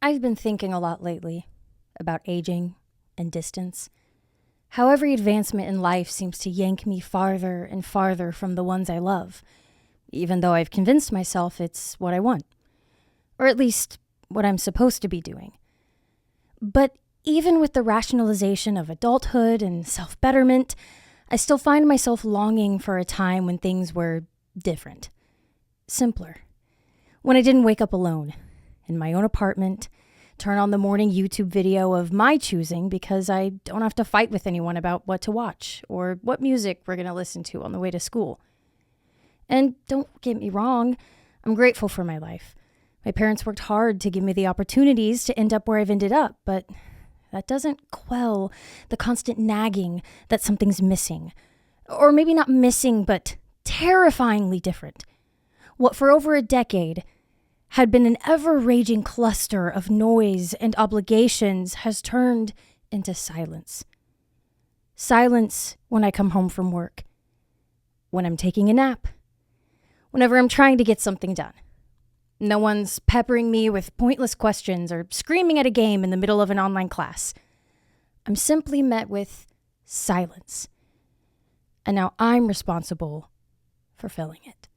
I've been thinking a lot lately about aging and distance. How every advancement in life seems to yank me farther and farther from the ones I love, even though I've convinced myself it's what I want. Or at least what I'm supposed to be doing. But even with the rationalization of adulthood and self-betterment, I still find myself longing for a time when things were different, simpler. When I didn't wake up alone, in my own apartment, turn on the morning YouTube video of my choosing because I don't have to fight with anyone about what to watch or what music we're going to listen to on the way to school. And don't get me wrong, I'm grateful for my life. My parents worked hard to give me the opportunities to end up where I've ended up, but that doesn't quell the constant nagging that something's missing. Or maybe not missing, but terrifyingly different. What for over a decade had been an ever-raging cluster of noise and obligations has turned into silence. Silence when I come home from work, when I'm taking a nap, whenever I'm trying to get something done. No one's peppering me with pointless questions or screaming at a game in the middle of an online class. I'm simply met with silence. And now I'm responsible for filling it.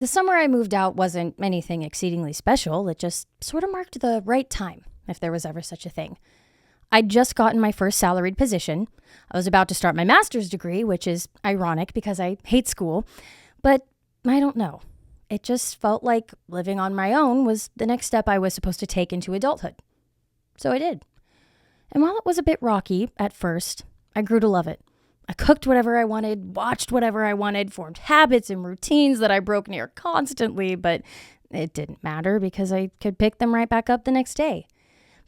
The summer I moved out wasn't anything exceedingly special. It just sort of marked the right time, if there was ever such a thing. I'd just gotten my first salaried position. I was about to start my master's degree, which is ironic because I hate school. But I don't know. It just felt like living on my own was the next step I was supposed to take into adulthood. So I did. And while it was a bit rocky at first, I grew to love it. I cooked whatever I wanted, watched whatever I wanted, formed habits and routines that I broke near constantly, but it didn't matter because I could pick them right back up the next day.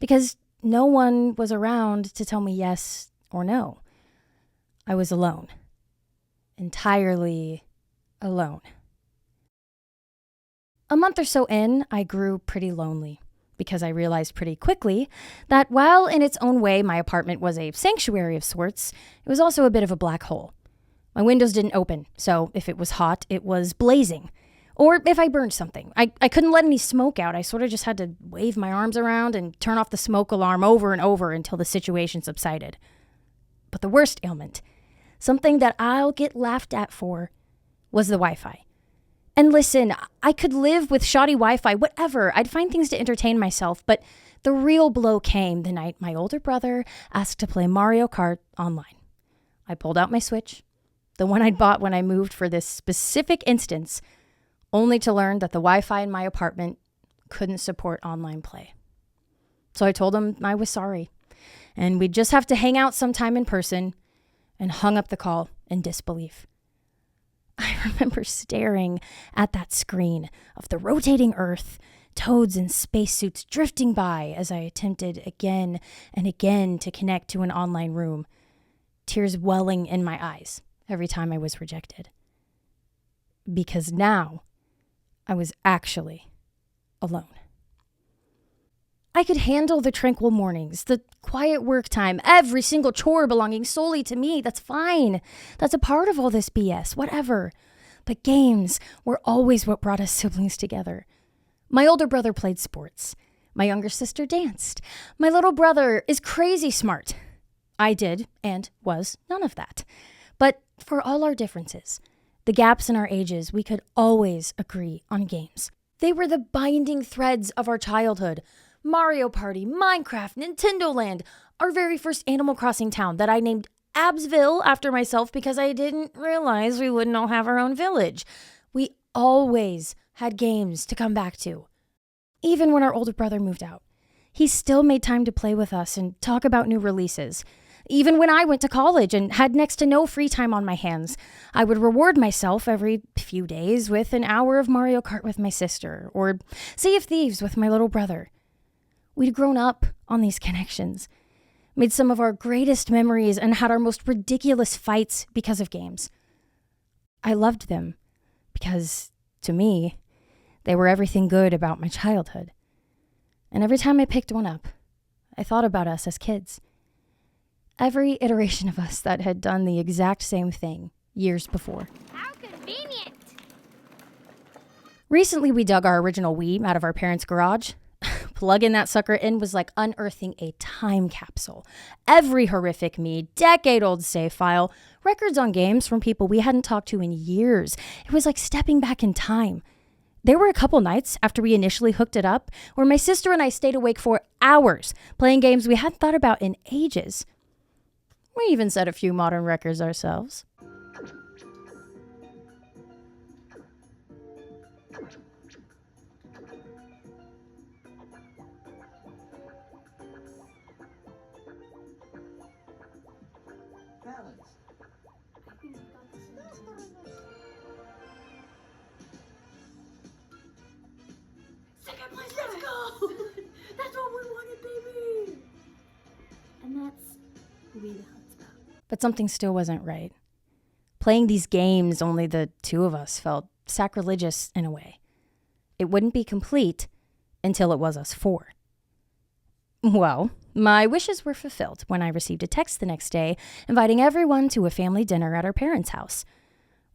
Because no one was around to tell me yes or no. I was alone. Entirely alone. A month or so in, I grew pretty lonely because I realized pretty quickly that while in its own way my apartment was a sanctuary of sorts, it was also a bit of a black hole. My windows didn't open, so if it was hot, it was blazing. Or if I burned something, I couldn't let any smoke out. I sort of just had to wave my arms around and turn off the smoke alarm over and over until the situation subsided. But the worst ailment, something that I'll get laughed at for, was the Wi-Fi. And listen, I could live with shoddy Wi-Fi, whatever. I'd find things to entertain myself. But the real blow came the night my older brother asked to play Mario Kart online. I pulled out my Switch, the one I'd bought when I moved for this specific instance, only to learn that the Wi-Fi in my apartment couldn't support online play. So I told him I was sorry, and we'd just have to hang out sometime in person, and hung up the call in disbelief. I remember staring at that screen of the rotating Earth, toads in spacesuits drifting by as I attempted again and again to connect to an online room, tears welling in my eyes every time I was rejected. Because now I was actually alone. I could handle the tranquil mornings, the quiet work time, every single chore belonging solely to me. That's fine. That's a part of all this BS, whatever. But games were always what brought us siblings together. My older brother played sports. My younger sister danced. My little brother is crazy smart. I did and was none of that. But for all our differences, the gaps in our ages, we could always agree on games. They were the binding threads of our childhood. Mario Party, Minecraft, Nintendo Land, our very first Animal Crossing town that I named Absville after myself because I didn't realize we wouldn't all have our own village. We always had games to come back to. Even when our older brother moved out, he still made time to play with us and talk about new releases. Even when I went to college and had next to no free time on my hands, I would reward myself every few days with an hour of Mario Kart with my sister or Sea of Thieves with my little brother. We'd grown up on these connections, made some of our greatest memories, and had our most ridiculous fights because of games. I loved them because, to me, they were everything good about my childhood. And every time I picked one up, I thought about us as kids. Every iteration of us that had done the exact same thing years before. How convenient! Recently, we dug our original Wii out of our parents' garage. plugging that sucker in was like unearthing a time capsule. Every horrific me, decade-old save file, records on games from people we hadn't talked to in years. It was like stepping back in time. There were a couple nights after we initially hooked it up where my sister and I stayed awake for hours playing games we hadn't thought about in ages. We even set a few modern records ourselves. Second place, let's go! That's what we wanted, baby! And that's really the hell it's about. But something still wasn't right. Playing these games, only the two of us, felt sacrilegious in a way. It wouldn't be complete until it was us four. Well, my wishes were fulfilled when I received a text the next day inviting everyone to a family dinner at our parents' house.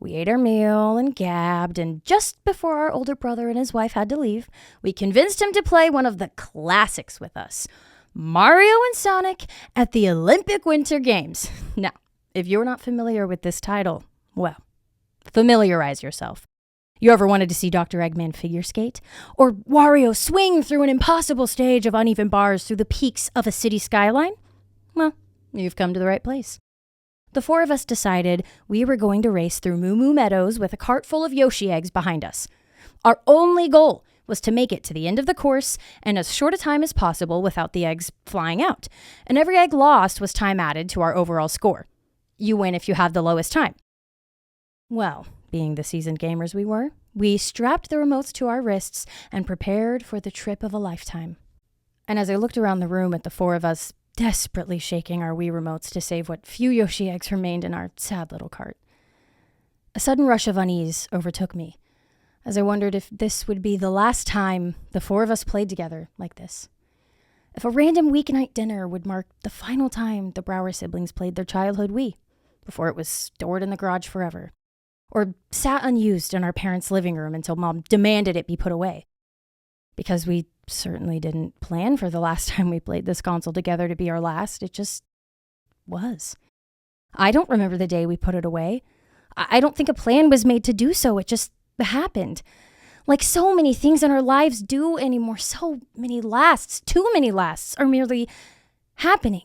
We ate our meal and gabbed, and just before our older brother and his wife had to leave, we convinced him to play one of the classics with us, Mario and Sonic at the Olympic Winter Games. Now, if you're not familiar with this title, well, familiarize yourself. You ever wanted to see Dr. Eggman figure skate? Or Wario swing through an impossible stage of uneven bars through the peaks of a city skyline? Well, you've come to the right place. The four of us decided we were going to race through Moo Moo Meadows with a cart full of Yoshi eggs behind us. Our only goal was to make it to the end of the course in as short a time as possible without the eggs flying out. And every egg lost was time added to our overall score. You win if you have the lowest time. Well, being the seasoned gamers we were, we strapped the remotes to our wrists and prepared for the trip of a lifetime. And as I looked around the room at the four of us, desperately shaking our Wii remotes to save what few Yoshi eggs remained in our sad little cart, a sudden rush of unease overtook me, as I wondered if this would be the last time the four of us played together like this. If a random weeknight dinner would mark the final time the Brower siblings played their childhood Wii, before it was stored in the garage forever, or sat unused in our parents' living room until Mom demanded it be put away. Because we certainly didn't plan for the last time we played this console together to be our last. It just was. I don't remember the day we put it away. I don't think a plan was made to do so. It just happened. Like so many things in our lives do anymore. So many lasts, too many lasts, are merely happening.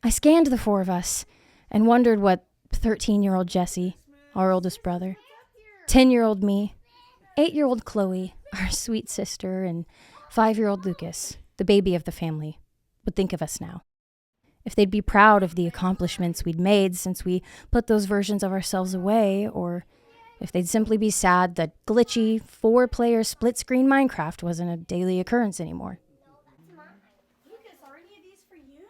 I scanned the four of us and wondered what 13-year-old Jesse, our oldest brother, 10-year-old me, 8-year-old Chloe, our sweet sister, and 5-year-old Lucas, the baby of the family, would think of us now. If they'd be proud of the accomplishments we'd made since we put those versions of ourselves away, or if they'd simply be sad that glitchy, 4-player split-screen Minecraft wasn't a daily occurrence anymore. Lucas, are any of these for you?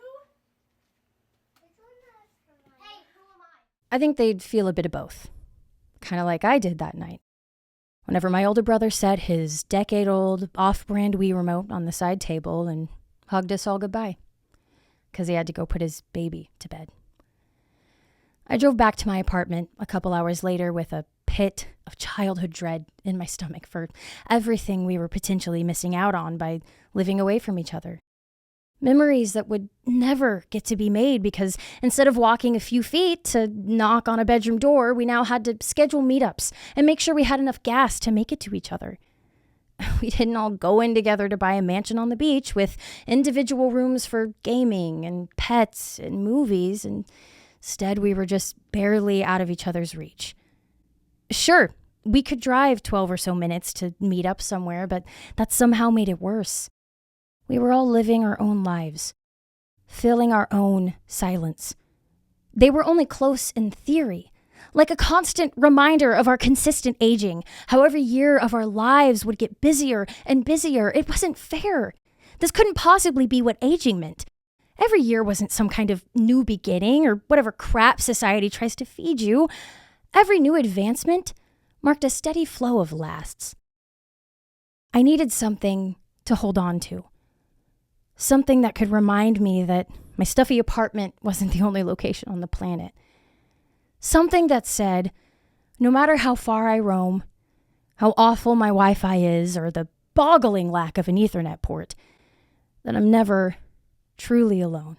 Hey, who am I? I think they'd feel a bit of both, kind of like I did that night. Whenever my older brother set his decade-old off-brand Wii remote on the side table and hugged us all goodbye, because he had to go put his baby to bed. I drove back to my apartment a couple hours later with a pit of childhood dread in my stomach for everything we were potentially missing out on by living away from each other. Memories that would never get to be made because instead of walking a few feet to knock on a bedroom door, we now had to schedule meetups and make sure we had enough gas to make it to each other. We didn't all go in together to buy a mansion on the beach with individual rooms for gaming and pets and movies, and instead we were just barely out of each other's reach. Sure, we could drive 12 or so minutes to meet up somewhere, but that somehow made it worse. We were all living our own lives, filling our own silence. They were only close in theory, like a constant reminder of our consistent aging, how every year of our lives would get busier and busier. It wasn't fair. This couldn't possibly be what aging meant. Every year wasn't some kind of new beginning or whatever crap society tries to feed you. Every new advancement marked a steady flow of lasts. I needed something to hold on to. Something that could remind me that my stuffy apartment wasn't the only location on the planet. Something that said, no matter how far I roam, how awful my Wi-Fi is, or the mind-boggling lack of an Ethernet port, that I'm never truly alone.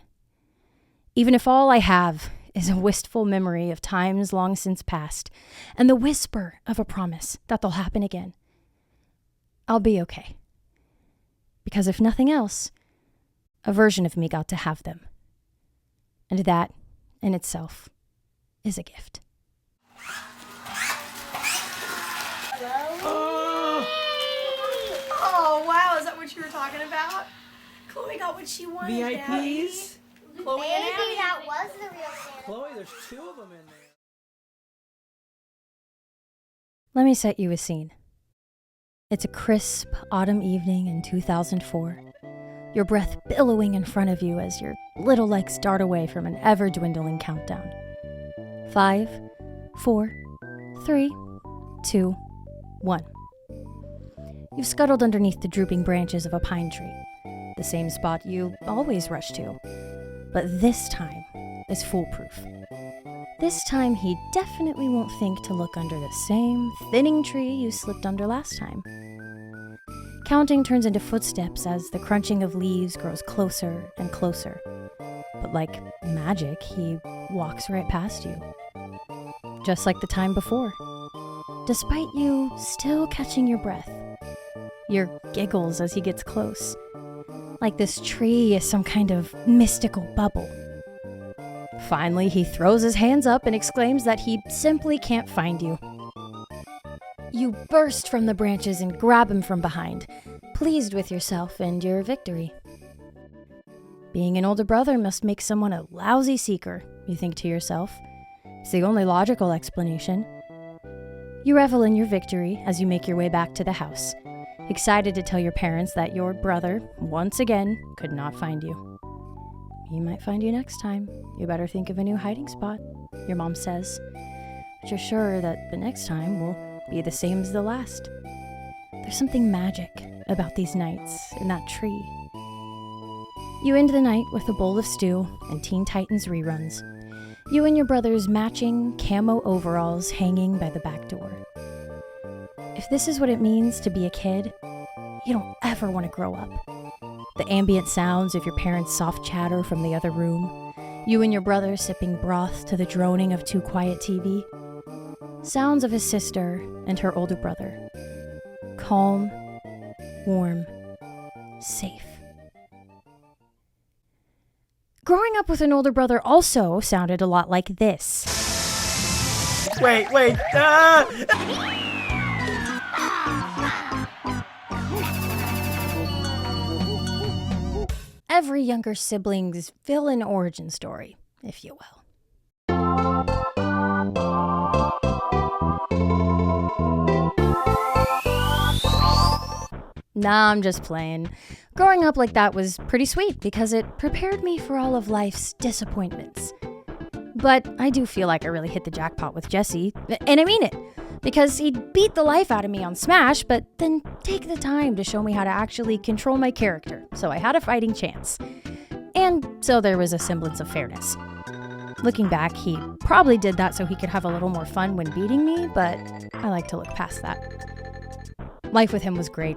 Even if all I have is a wistful memory of times long since past and the whisper of a promise that they'll happen again, I'll be okay. Because if nothing else, a version of me got to have them. And that, in itself, is a gift. Oh, wow, is that what you were talking about? Chloe got what she wanted. VIPs? Chloe and Abby. Maybe that was the real Santa. Chloe, there's 2 of them in there. Let me set you a scene. It's a crisp autumn evening in 2004. Your breath billowing in front of you as your little legs dart away from an ever-dwindling countdown. 5, 4, 3, 2, 1. You've scuttled underneath the drooping branches of a pine tree, the same spot you always rush to. But this time is foolproof. This time he definitely won't think to look under the same thinning tree you slipped under last time. Counting turns into footsteps as the crunching of leaves grows closer and closer. But like magic, he walks right past you. Just like the time before. Despite you still catching your breath. Your giggles as he gets close. Like this tree is some kind of mystical bubble. Finally, he throws his hands up and exclaims that he simply can't find you. You burst from the branches and grab him from behind, pleased with yourself and your victory. Being an older brother must make someone a lousy seeker, you think to yourself. It's the only logical explanation. You revel in your victory as you make your way back to the house, excited to tell your parents that your brother, once again, could not find you. He might find you next time. You better think of a new hiding spot, your mom says. But you're sure that the next time will be the same as the last. There's something magic about these nights in that tree. You end the night with a bowl of stew and Teen Titans reruns. You and your brother's matching camo overalls hanging by the back door. If this is what it means to be a kid, you don't ever want to grow up. The ambient sounds of your parents' soft chatter from the other room, you and your brother sipping broth to the droning of too quiet TV, sounds of his sister and her older brother. Calm, warm, safe. Growing up with an older brother also sounded a lot like this. Wait. Every younger sibling's villain origin story, if you will. Nah, I'm just playing. Growing up like that was pretty sweet because it prepared me for all of life's disappointments. But I do feel like I really hit the jackpot with Jesse, and I mean it, because he'd beat the life out of me on Smash, but then take the time to show me how to actually control my character, so I had a fighting chance. And so there was a semblance of fairness. Looking back, he probably did that so he could have a little more fun when beating me, but I like to look past that. Life with him was great.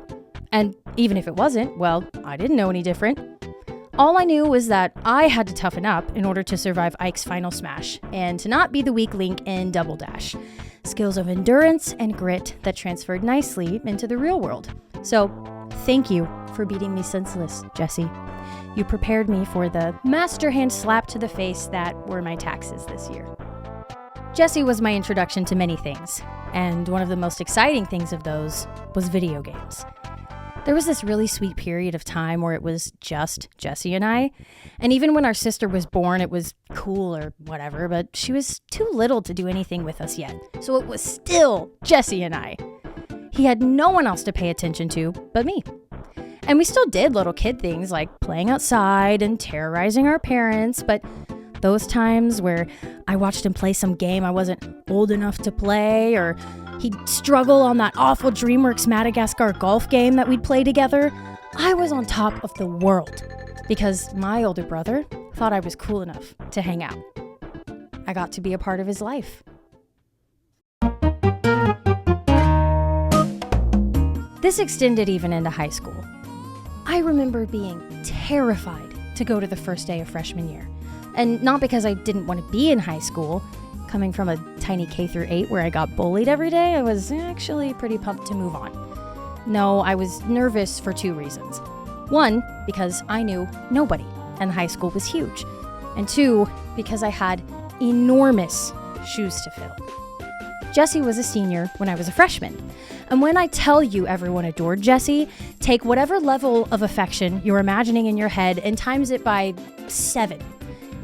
And even if it wasn't, well, I didn't know any different. All I knew was that I had to toughen up in order to survive Ike's final smash, and to not be the weak link in Double Dash. Skills of endurance and grit that transferred nicely into the real world. So, thank you for beating me senseless, Jesse. You prepared me for the master hand slap to the face that were my taxes this year. Jesse was my introduction to many things, and one of the most exciting things of those was video games. There was this really sweet period of time where it was just Jesse and I. And even when our sister was born, it was cool or whatever, but she was too little to do anything with us yet. So it was still Jesse and I. He had no one else to pay attention to but me. And we still did little kid things like playing outside and terrorizing our parents, but those times where I watched him play some game I wasn't old enough to play, or he'd struggle on that awful DreamWorks Madagascar golf game that we'd play together, I was on top of the world because my older brother thought I was cool enough to hang out. I got to be a part of his This extended even into high school. I remember being terrified to go to the first day of freshman year. And not because I didn't want to be in high school. Coming from a tiny K-8 where I got bullied every day, I was actually pretty pumped to move on. No, I was nervous for 2 reasons. 1, because I knew nobody, and high school was huge. And 2, because I had enormous shoes to fill. Jessie was a senior when I was a freshman. And when I tell you everyone adored Jessie, take whatever level of affection you're imagining in your head and times it by 7.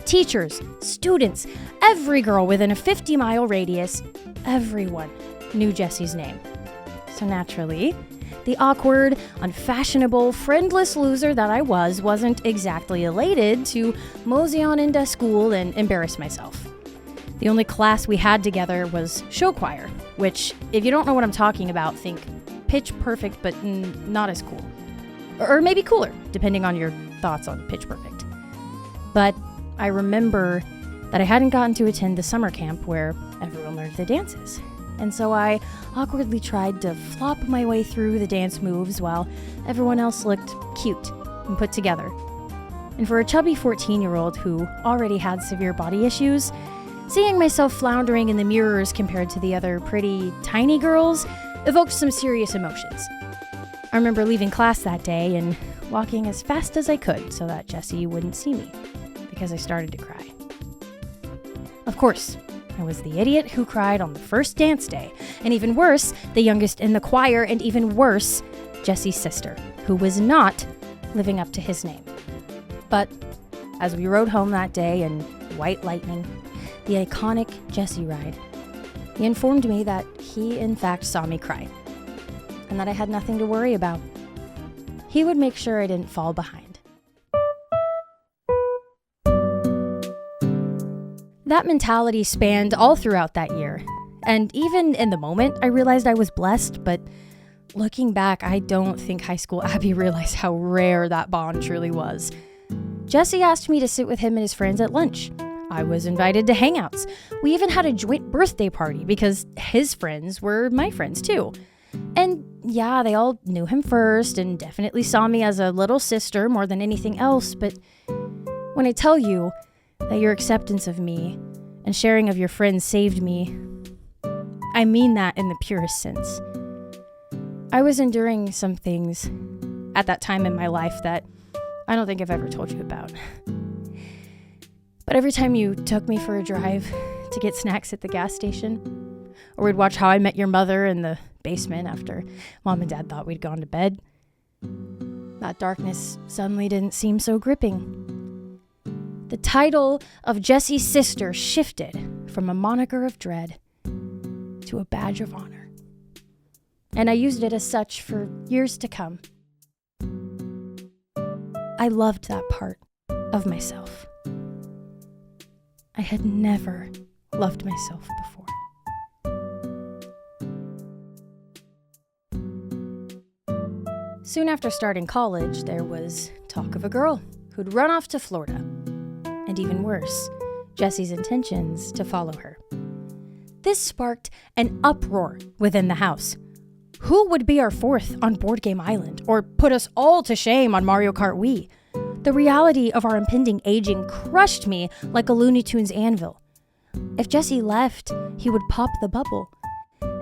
Teachers, students, every girl within a 50-mile radius, everyone knew Jessie's name. So naturally, the awkward, unfashionable, friendless loser that I wasn't exactly elated to mosey on into school and embarrass myself. The only class we had together was show choir, which, if you don't know what I'm talking about, think Pitch Perfect but not as cool. Or maybe cooler, depending on your thoughts on Pitch Perfect. But I remember that I hadn't gotten to attend the summer camp where everyone learned the dances. And so I awkwardly tried to flop my way through the dance moves while everyone else looked cute and put together. And for a chubby 14-year-old who already had severe body issues, seeing myself floundering in the mirrors compared to the other pretty, tiny girls evoked some serious emotions. I remember leaving class that day and walking as fast as I could so that Jessie wouldn't see me, because I started to cry. Of course, I was the idiot who cried on the first dance day, and even worse, the youngest in the choir, and even worse, Jessie's sister, who was not living up to his name. But as we rode home that day in white lightning, the iconic Jessie ride, he informed me that he in fact saw me cry, and that I had nothing to worry about. He would make sure I didn't fall behind. That mentality spanned all throughout that year, and even in the moment, I realized I was blessed, but looking back, I don't think high school Abby realized how rare that bond truly was. Jessie asked me to sit with him and his friends at lunch. I was invited to hangouts. We even had a joint birthday party because his friends were my friends too. And yeah, they all knew him first and definitely saw me as a little sister more than anything else, but when I tell you that your acceptance of me and sharing of your friends saved me, I mean that in the purest sense. I was enduring some things at that time in my life that I don't think I've ever told you about. But every time you took me for a drive to get snacks at the gas station, or we'd watch How I Met Your Mother in the basement after Mom and Dad thought we'd gone to bed, that darkness suddenly didn't seem so gripping. The title of Jessie's sister shifted from a moniker of dread to a badge of honor. And I used it as such for years to come. I loved that part of myself. I had never loved myself before. Soon after starting college, there was talk of a girl who'd run off to Florida. And even worse, Jessie's intentions to follow her. This sparked an uproar within the house. Who would be our fourth on Board Game Island, or put us all to shame on Mario Kart Wii? The reality of our impending aging crushed me like a Looney Tunes anvil. If Jessie left, he would pop the bubble.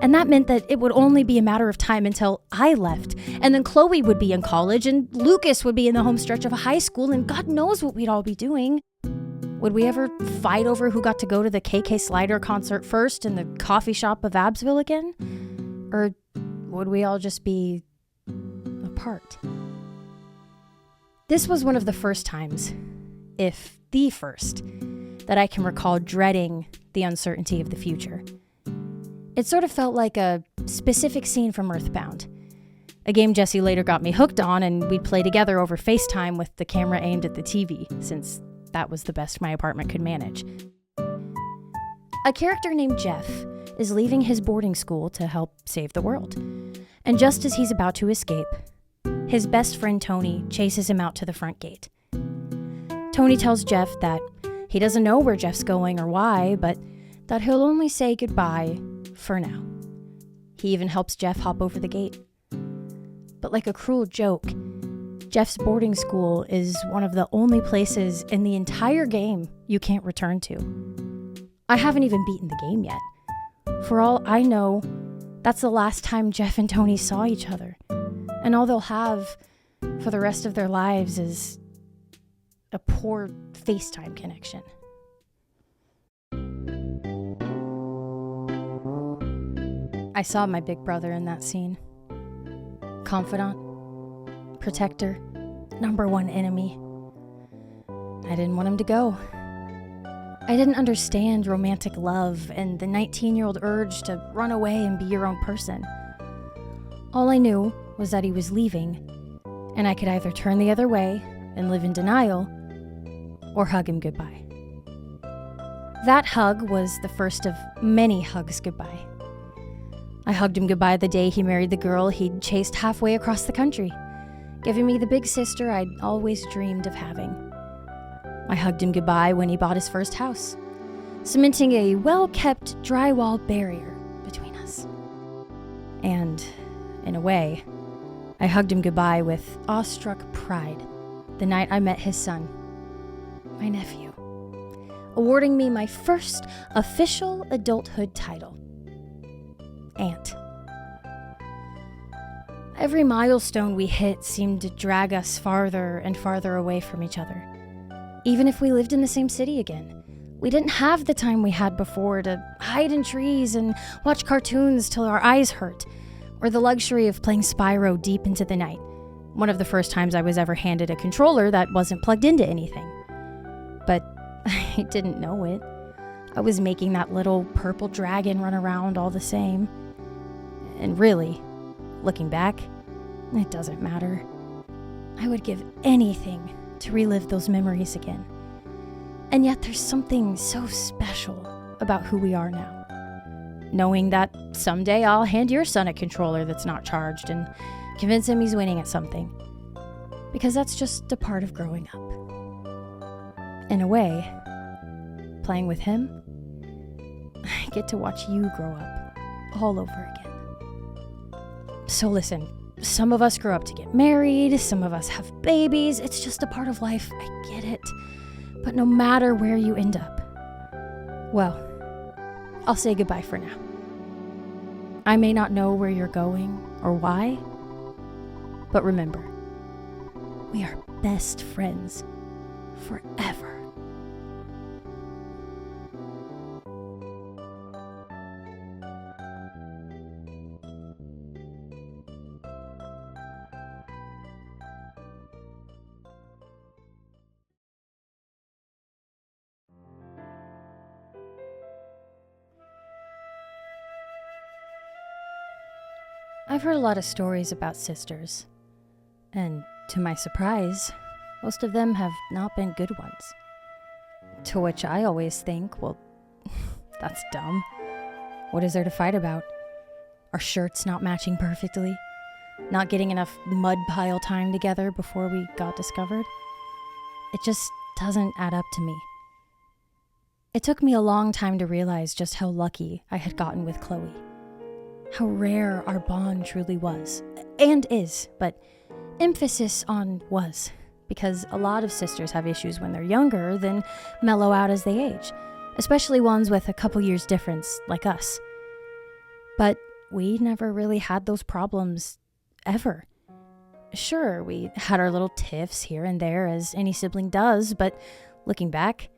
And that meant that it would only be a matter of time until I left, and then Chloe would be in college, and Lucas would be in the home stretch of a high school, and God knows what we'd all be doing. Would we ever fight over who got to go to the KK Slider concert first in the coffee shop of Abbsville again? Or would we all just be apart? This was one of the first times, if the first, that I can recall dreading the uncertainty of the future. It sort of felt like a specific scene from Earthbound, a game Jessie later got me hooked on, and we'd play together over FaceTime with the camera aimed at the TV, since that was the best my apartment could manage. A character named Jeff is leaving his boarding school to help save the world. And just as he's about to escape, his best friend Tony chases him out to the front gate. Tony tells Jeff that he doesn't know where Jeff's going or why, but that he'll only say goodbye for now. He even helps Jeff hop over the gate. but like a cruel joke, Jeff's boarding school is one of the only places in the entire game you can't return to. I haven't even beaten the game yet. For all I know, that's the last time Jeff and Tony saw each other. And all they'll have for the rest of their lives is a poor FaceTime connection. I saw my big brother in that scene. Confidant, protector, number one enemy. I didn't want him to go. I didn't understand romantic love and the 19-year-old urge to run away and be your own person. All I knew was that he was leaving, and I could either turn the other way and live in denial, or hug him goodbye. That hug was the first of many hugs goodbye. I hugged him goodbye the day he married the girl he'd chased halfway across the country, giving me the big sister I'd always dreamed of having. I hugged him goodbye when he bought his first house, cementing a well-kept drywall barrier between us. And, in a way, I hugged him goodbye with awestruck pride the night I met his son, my nephew, awarding me my first official adulthood title, Aunt. Every milestone we hit seemed to drag us farther and farther away from each other. Even if we lived in the same city again, we didn't have the time we had before to hide in trees and watch cartoons till our eyes hurt, or the luxury of playing Spyro deep into the night, one of the first times I was ever handed a controller that wasn't plugged into anything. But I didn't know it. I was making that little purple dragon run around all the same. And really, looking back, it doesn't matter. I would give anything to relive those memories again. And yet there's something so special about who we are now. Knowing that someday I'll hand your son a controller that's not charged and convince him he's winning at something. Because that's just a part of growing up. In a way, playing with him, I get to watch you grow up all over again. So listen, some of us grow up to get married, some of us have babies, it's just a part of life, I get it. But no matter where you end up, well, I'll say goodbye for now. I may not know where you're going or why, but remember, we are best friends forever. I've heard a lot of stories about sisters, and to my surprise, most of them have not been good ones. To which I always think, well, that's dumb. What is there to fight about? Our shirts not matching perfectly? Not getting enough mud pile time together before we got discovered? It just doesn't add up to me. It took me a long time to realize just how lucky I had gotten with Chloe. How rare our bond truly was, and is, but emphasis on was, because a lot of sisters have issues when they're younger, then mellow out as they age, especially ones with a couple years difference like us. But we never really had those problems, ever. Sure, we had our little tiffs here and there, as any sibling does, but looking back,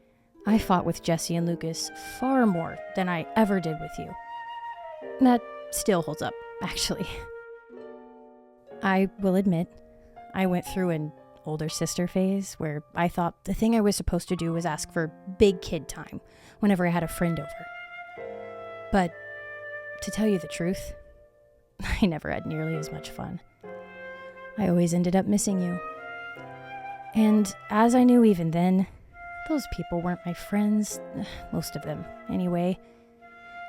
I fought with Jesse and Lucas far more than I ever did with you. That still holds up, actually. I will admit, I went through an older sister phase where I thought the thing I was supposed to do was ask for big kid time whenever I had a friend over. But to tell you the truth, I never had nearly as much fun. I always ended up missing you. And as I knew even then, those people weren't my friends, most of them, anyway.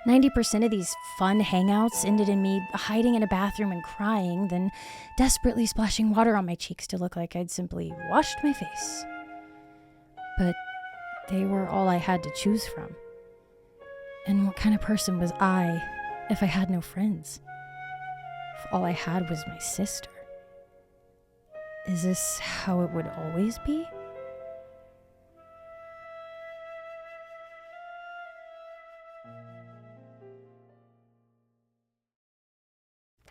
90% of these fun hangouts ended in me hiding in a bathroom and crying, then desperately splashing water on my cheeks to look like I'd simply washed my face. But they were all I had to choose from. And what kind of person was I if I had no friends? If all I had was my sister? Is this how it would always be?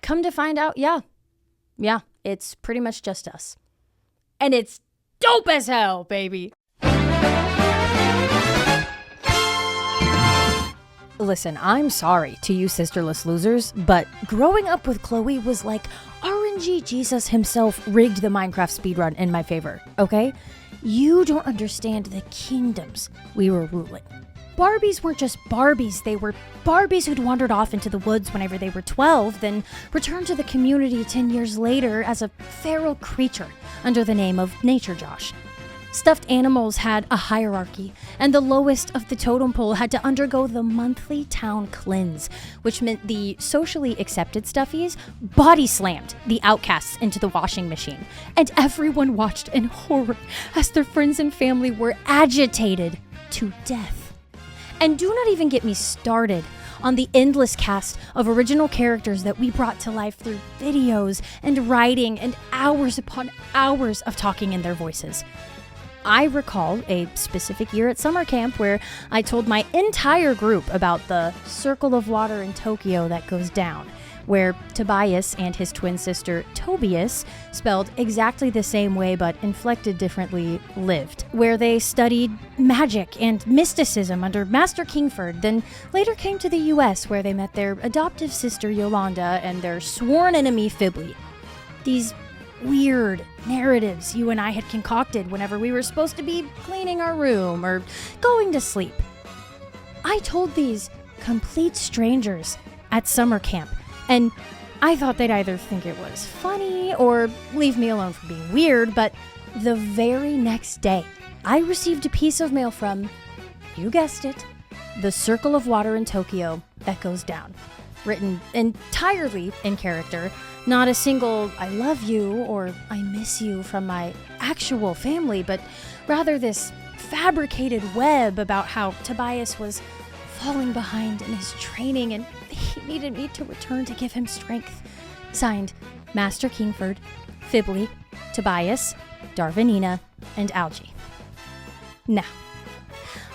Come to find out, yeah, it's pretty much just us. And it's dope as hell, baby. Listen, I'm sorry to you sisterless losers, but growing up with Chloe was like RNG Jesus himself rigged the Minecraft speedrun in my favor, okay? You don't understand the kingdoms we were ruling. Barbies weren't just Barbies, they were Barbies who'd wandered off into the woods whenever they were 12, then returned to the community 10 years later as a feral creature under the name of Nature Josh. Stuffed animals had a hierarchy, and the lowest of the totem pole had to undergo the monthly town cleanse, which meant the socially accepted stuffies body slammed the outcasts into the washing machine, and everyone watched in horror as their friends and family were agitated to death. And do not even get me started on the endless cast of original characters that we brought to life through videos and writing and hours upon hours of talking in their voices. I recall a specific year at summer camp where I told my entire group about the circle of water in Tokyo that goes down, where Tobias and his twin sister Tobias, spelled exactly the same way but inflected differently, lived, where they studied magic and mysticism under Master Kingford, then later came to the US where they met their adoptive sister Yolanda and their sworn enemy Fibly. These weird narratives you and I had concocted whenever we were supposed to be cleaning our room or going to sleep. I told these complete strangers at summer camp, and I thought they'd either think it was funny or leave me alone for being weird, but the very next day, I received a piece of mail from, you guessed it, the circle of water in Tokyo that goes down. Written entirely in character, not a single I love you or I miss you from my actual family, but rather this fabricated web about how Tobias was falling behind in his training and he needed me to return to give him strength. Signed, Master Kingford, Fibly, Tobias, Darvanina, and Algie. Now,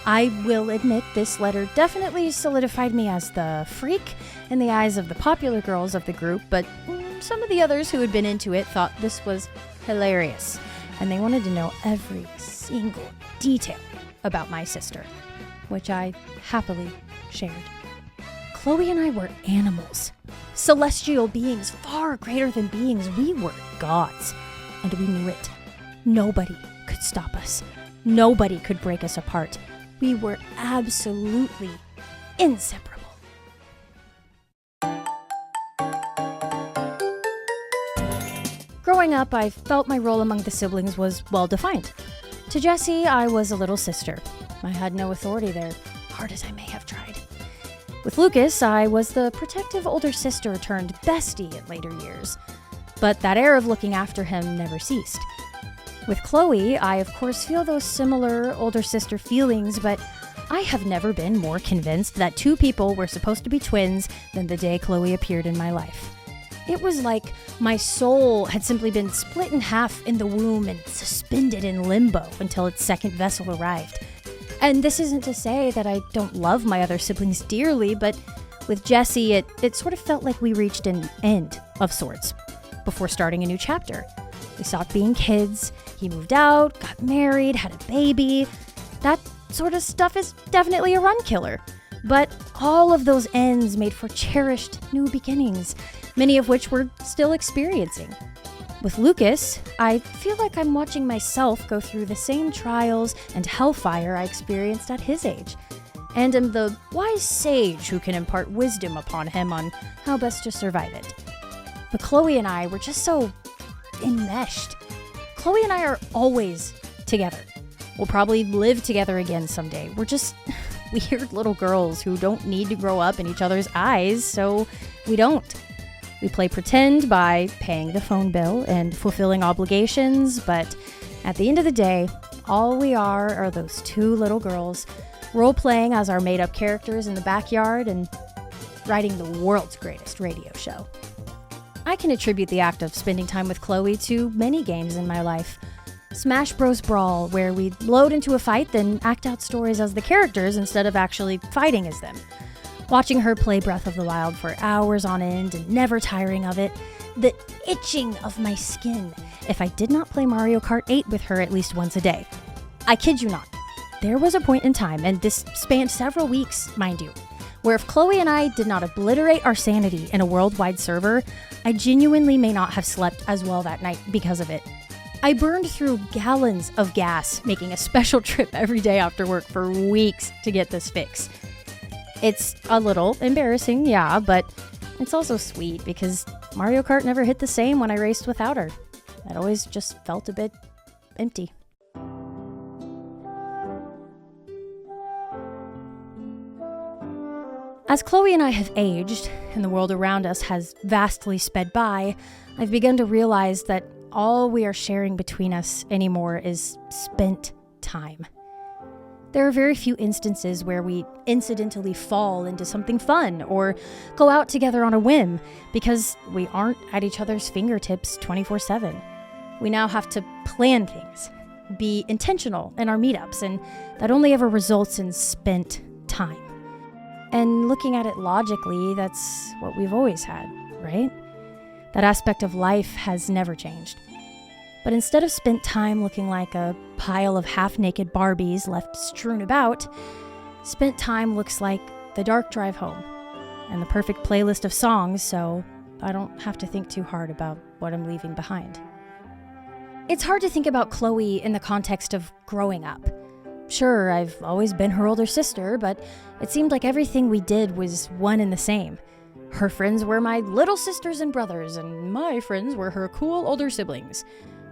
I will admit this letter definitely solidified me as the freak in the eyes of the popular girls of the group, but some of the others who had been into it thought this was hilarious, and they wanted to know every single detail about my sister, which I happily shared. Chloe and I were animals, celestial beings far greater than beings. We were gods, and we knew it. Nobody could stop us. Nobody could break us apart. We were absolutely inseparable. Growing up, I felt my role among the siblings was well defined. To Jessie, I was a little sister. I had no authority there, hard as I may have tried. With Lucas, I was the protective older sister turned bestie in later years. But that air of looking after him never ceased. With Chloe, I of course feel those similar older sister feelings, but I have never been more convinced that two people were supposed to be twins than the day Chloe appeared in my life. It was like my soul had simply been split in half in the womb and suspended in limbo until its second vessel arrived. And this isn't to say that I don't love my other siblings dearly, but with Jessie, it sort of felt like we reached an end of sorts before starting a new chapter. We stopped being kids, he moved out, got married, had a baby. That sort of stuff is definitely a run killer. But all of those ends made for cherished new beginnings, many of which we're still experiencing. With Lucas, I feel like I'm watching myself go through the same trials and hellfire I experienced at his age, and am the wise sage who can impart wisdom upon him on how best to survive it. But Chloe and I were just so enmeshed. Chloe and I are always together. We'll probably live together again someday. We're just weird little girls who don't need to grow up in each other's eyes, so we don't. We play pretend by paying the phone bill and fulfilling obligations, but at the end of the day, all we are those two little girls role-playing as our made-up characters in the backyard and writing the world's greatest radio show. I can attribute the act of spending time with Chloe to many games in my life. Smash Bros. Brawl, where we'd load into a fight, then act out stories as the characters instead of actually fighting as them. Watching her play Breath of the Wild for hours on end and never tiring of it. The itching of my skin if I did not play Mario Kart 8 with her at least once a day. I kid you not. There was a point in time, and this spanned several weeks, mind you, where if Chloe and I did not obliterate our sanity in a worldwide server, I genuinely may not have slept as well that night because of it. I burned through gallons of gas making a special trip every day after work for weeks to get this fix. It's a little embarrassing, yeah, but it's also sweet because Mario Kart never hit the same when I raced without her. It always just felt a bit empty. As Chloe and I have aged, and the world around us has vastly sped by, I've begun to realize that all we are sharing between us anymore is spent time. There are very few instances where we incidentally fall into something fun or go out together on a whim because we aren't at each other's fingertips 24/7. We now have to plan things, be intentional in our meetups, and that only ever results in spent time. And looking at it logically, that's what we've always had, right? That aspect of life has never changed. But instead of spent time looking like a pile of half-naked Barbies left strewn about, spent time looks like the dark drive home and the perfect playlist of songs so I don't have to think too hard about what I'm leaving behind. It's hard to think about Chloe in the context of growing up. Sure, I've always been her older sister, but it seemed like everything we did was one and the same. Her friends were my little sisters and brothers, and my friends were her cool older siblings.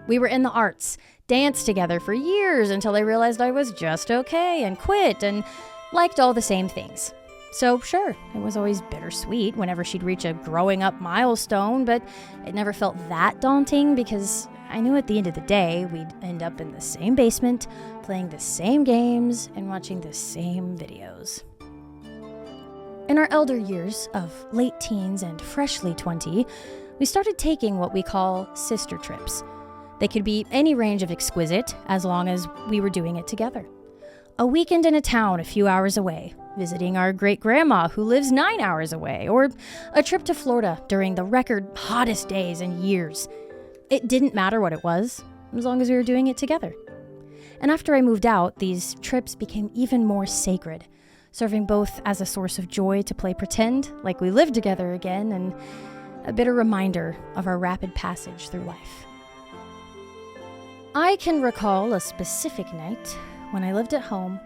We were in the arts, danced together for years until I realized I was just okay and quit and liked all the same things. So sure, it was always bittersweet whenever she'd reach a growing up milestone, but it never felt that daunting because I knew at the end of the day we'd end up in the same basement, playing the same games and watching the same videos. In our elder years of late teens and freshly 20, we started taking what we call sister trips. They could be any range of exquisite as long as we were doing it together. A weekend in a town a few hours away, visiting our great-grandma who lives 9 hours away, or a trip to Florida during the record hottest days in years. It didn't matter what it was, as long as we were doing it together. And after I moved out, these trips became even more sacred, serving both as a source of joy to play pretend like we lived together again and a bitter reminder of our rapid passage through life. I can recall a specific night when I lived at home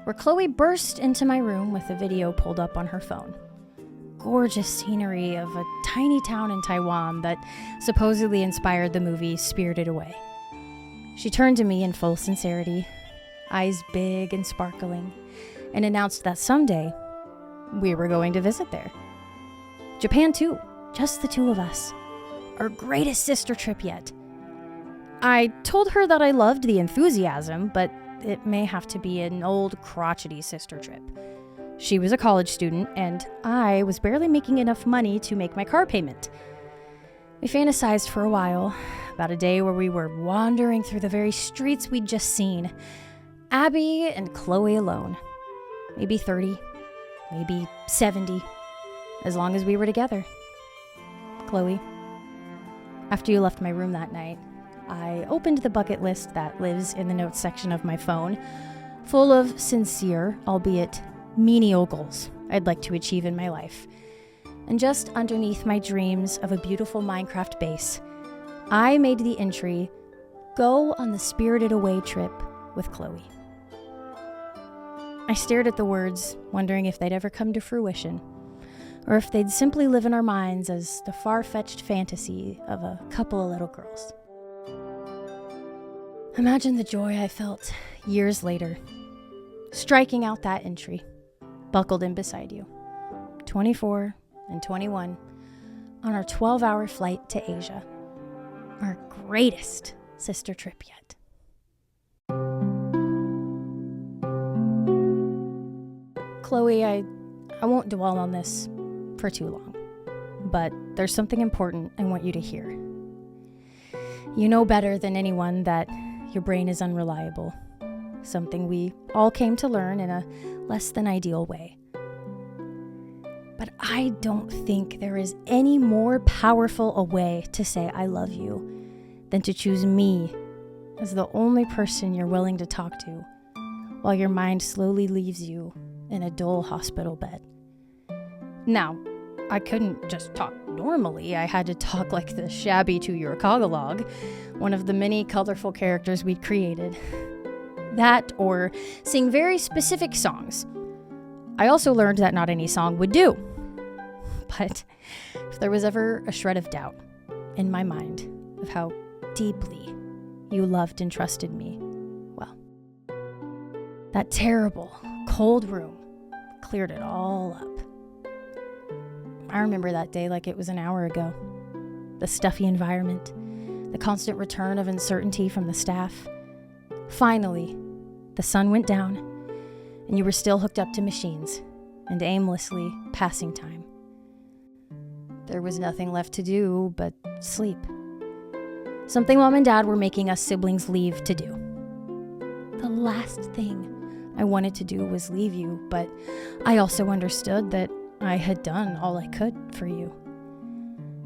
where Chloe burst into my room with a video pulled up on her phone. Gorgeous scenery of a tiny town in Taiwan that supposedly inspired the movie Spirited Away. She turned to me in full sincerity, eyes big and sparkling, and announced that someday we were going to visit there. Japan too, just the two of us. Our greatest sister trip yet. I told her that I loved the enthusiasm, but it may have to be an old crotchety sister trip. She was a college student, and I was barely making enough money to make my car payment. We fantasized for a while, about a day where we were wandering through the very streets we'd just seen. Abby and Chloe alone. Maybe 30, maybe 70, as long as we were together. Chloe, after you left my room that night, I opened the bucket list that lives in the notes section of my phone, full of sincere, albeit menial goals I'd like to achieve in my life. And just underneath my dreams of a beautiful Minecraft base, I made the entry, "Go on the Spirited Away trip with Chloe." I stared at the words, wondering if they'd ever come to fruition, or if they'd simply live in our minds as the far-fetched fantasy of a couple of little girls. Imagine the joy I felt years later, striking out that entry, buckled in beside you, 24 and 21, on our 12-hour flight to Asia, our greatest sister trip yet. Chloe, I won't dwell on this for too long, but there's something important I want you to hear. You know better than anyone that your brain is unreliable, something we all came to learn in a less than ideal way. But I don't think there is any more powerful a way to say I love you than to choose me as the only person you're willing to talk to while your mind slowly leaves you in a dull hospital bed. Now, I couldn't just talk normally. I had to talk like the shabby 2-year Cogalog, one of the many colorful characters we'd created. That, or sing very specific songs. I also learned that not any song would do. But if there was ever a shred of doubt in my mind of how deeply you loved and trusted me, well, that terrible, cold room cleared it all up. I remember that day like it was an hour ago. The stuffy environment, the constant return of uncertainty from the staff. Finally, the sun went down, and you were still hooked up to machines and aimlessly passing time. There was nothing left to do but sleep. Something Mom and Dad were making us siblings leave to do. The last thing I wanted to do was leave you, but I also understood that I had done all I could for you.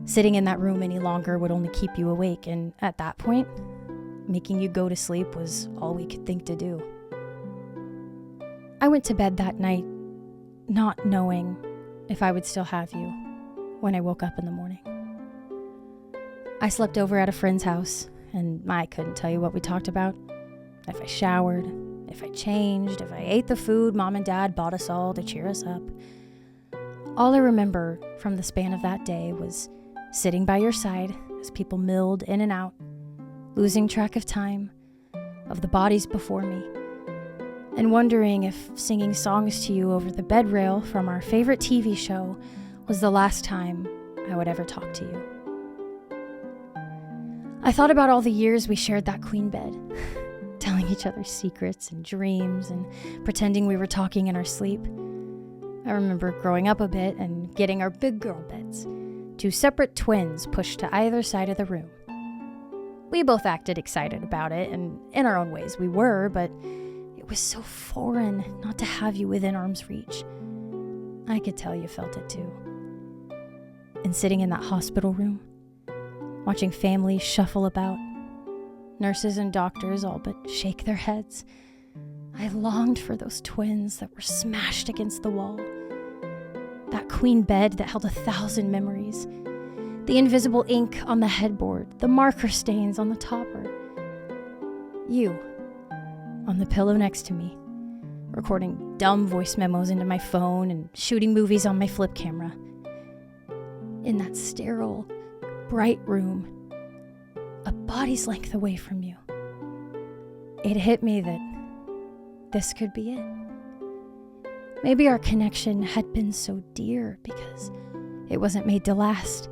Sitting in that room any longer would only keep you awake, and at that point, making you go to sleep was all we could think to do. I went to bed that night, not knowing if I would still have you when I woke up in the morning. I slept over at a friend's house, and I couldn't tell you what we talked about. If I showered, if I changed, if I ate the food Mom and Dad bought us all to cheer us up. All I remember from the span of that day was sitting by your side as people milled in and out, losing track of time, of the bodies before me, and wondering if singing songs to you over the bed rail from our favorite TV show was the last time I would ever talk to you. I thought about all the years we shared that queen bed, telling each other secrets and dreams and pretending we were talking in our sleep. I remember growing up a bit and getting our big girl beds, 2 separate twins pushed to either side of the room. We both acted excited about it, and in our own ways we were, but it was so foreign not to have you within arm's reach. I could tell you felt it too. And sitting in that hospital room, watching families shuffle about, nurses and doctors all but shake their heads, I longed for those twins that were smashed against the wall. That queen bed that held 1,000 memories. The invisible ink on the headboard, the marker stains on the topper. You, on the pillow next to me, recording dumb voice memos into my phone and shooting movies on my flip camera. In that sterile, bright room, a body's length away from you. It hit me that this could be it. Maybe our connection had been so dear because it wasn't made to last.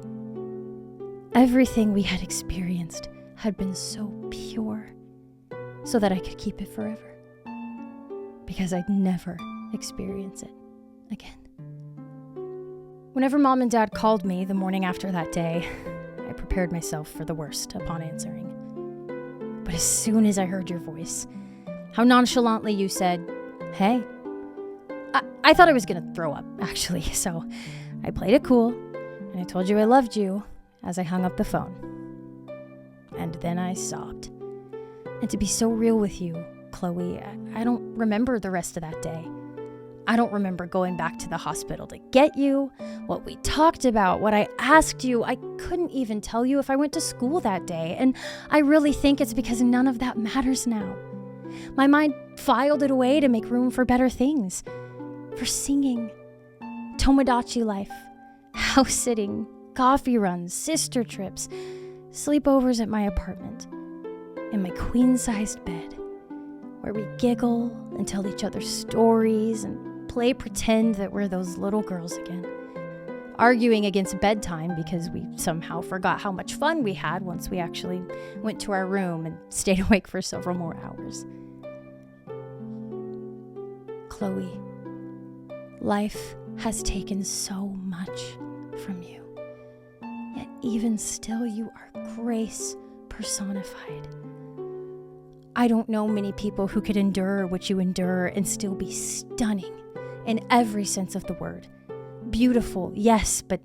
Everything we had experienced had been so pure, so that I could keep it forever. Because I'd never experience it again. Whenever Mom and Dad called me the morning after that day, I prepared myself for the worst upon answering. But as soon as I heard your voice, how nonchalantly you said, "Hey," I thought I was gonna throw up, actually, so I played it cool, and I told you I loved you as I hung up the phone. And then I sobbed. And to be so real with you, Chloe, I don't remember the rest of that day. I don't remember going back to the hospital to get you, what we talked about, what I asked you. I couldn't even tell you if I went to school that day, and I really think it's because none of that matters now. My mind filed it away to make room for better things. For singing, Tomodachi life, house sitting, coffee runs, sister trips, sleepovers at my apartment, in my queen-sized bed, where we giggle and tell each other stories and play pretend that we're those little girls again, arguing against bedtime because we somehow forgot how much fun we had once we actually went to our room and stayed awake for several more hours. Chloe, life has taken so much from you. even still, you are grace personified. I don't know many people who could endure what you endure and still be stunning in every sense of the word. Beautiful, yes, but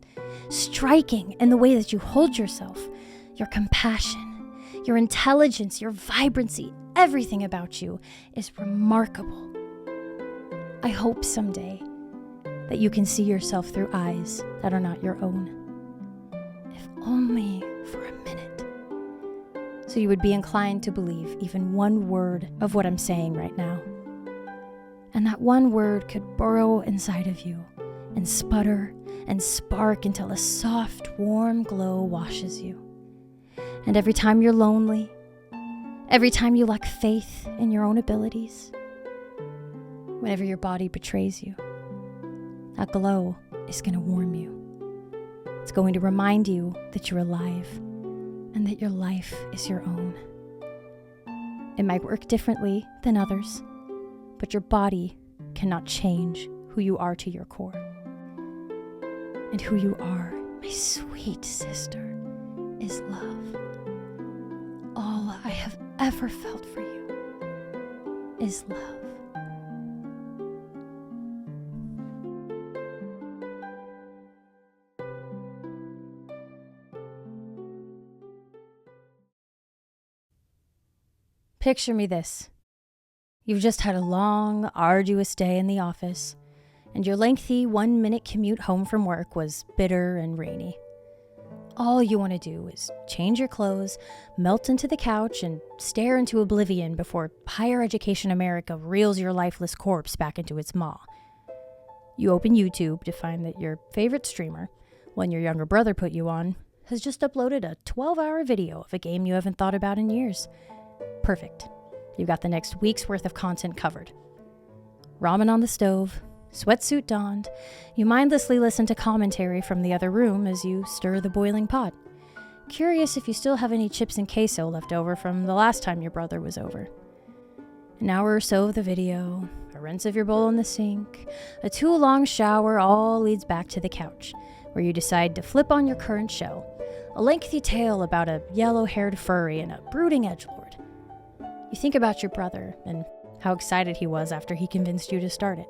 striking in the way that you hold yourself, your compassion, your intelligence, your vibrancy, everything about you is remarkable. I hope someday that you can see yourself through eyes that are not your own, if only for a minute, so you would be inclined to believe even one word of what I'm saying right now. And that one word could burrow inside of you and sputter and spark until a soft, warm glow washes you. And every time you're lonely, every time you lack faith in your own abilities, whenever your body betrays you, that glow is going to warm you. It's going to remind you that you're alive and that your life is your own. It might work differently than others, but your body cannot change who you are to your core. And who you are, my sweet sister, is love. All I have ever felt for you is love. Picture me this. You've just had a long, arduous day in the office, and your lengthy 1-minute commute home from work was bitter and rainy. All you want to do is change your clothes, melt into the couch, and stare into oblivion before Higher Education America reels your lifeless corpse back into its maw. You open YouTube to find that your favorite streamer, one your younger brother put you on, has just uploaded a 12-hour video of a game you haven't thought about in years. Perfect. You've got the next week's worth of content covered. Ramen on the stove, sweatsuit donned, you mindlessly listen to commentary from the other room as you stir the boiling pot. Curious if you still have any chips and queso left over from the last time your brother was over. An hour or so of the video, a rinse of your bowl in the sink, a too-long shower all leads back to the couch, where you decide to flip on your current show, a lengthy tale about a yellow-haired furry and a brooding edgelord. You think about your brother and how excited he was after he convinced you to start it.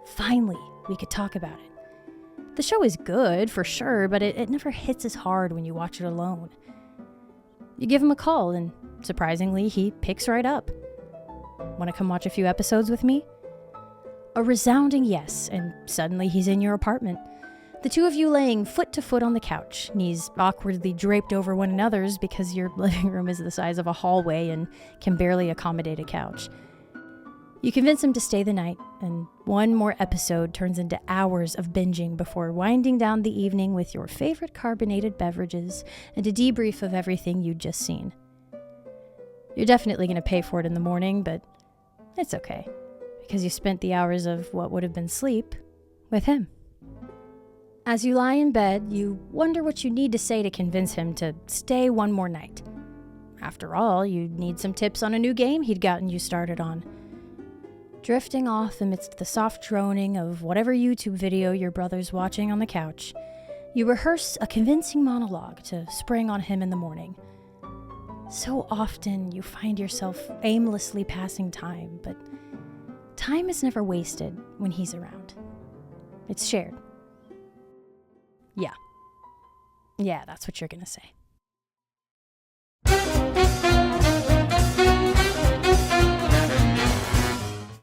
Finally, we could talk about it. The show is good, for sure, but it never hits as hard when you watch it alone. You give him a call, and surprisingly, he picks right up. Want to come watch a few episodes with me? A resounding yes, and suddenly he's in your apartment. The two of you laying foot to foot on the couch, knees awkwardly draped over one another's because your living room is the size of a hallway and can barely accommodate a couch. You convince him to stay the night, and one more episode turns into hours of binging before winding down the evening with your favorite carbonated beverages and a debrief of everything you'd just seen. You're definitely going to pay for it in the morning, but it's okay, because you spent the hours of what would have been sleep with him. As you lie in bed, you wonder what you need to say to convince him to stay one more night. After all, you need some tips on a new game he'd gotten you started on. Drifting off amidst the soft droning of whatever YouTube video your brother's watching on the couch, you rehearse a convincing monologue to spring on him in the morning. So often you find yourself aimlessly passing time, but time is never wasted when he's around. It's shared. Yeah, that's what you're gonna say.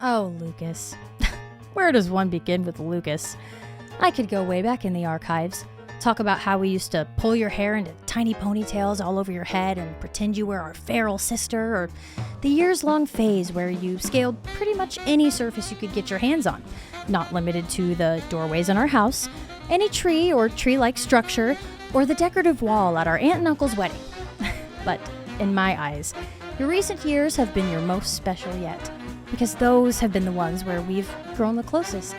Oh, Lucas. Where does one begin with Lucas? I could go way back in the archives, talk about how we used to pull your hair into tiny ponytails all over your head and pretend you were our feral sister, or the years-long phase where you scaled pretty much any surface you could get your hands on, not limited to the doorways in our house, any tree or tree-like structure, or the decorative wall at our aunt and uncle's wedding. But in my eyes, your recent years have been your most special yet, because those have been the ones where we've grown the closest.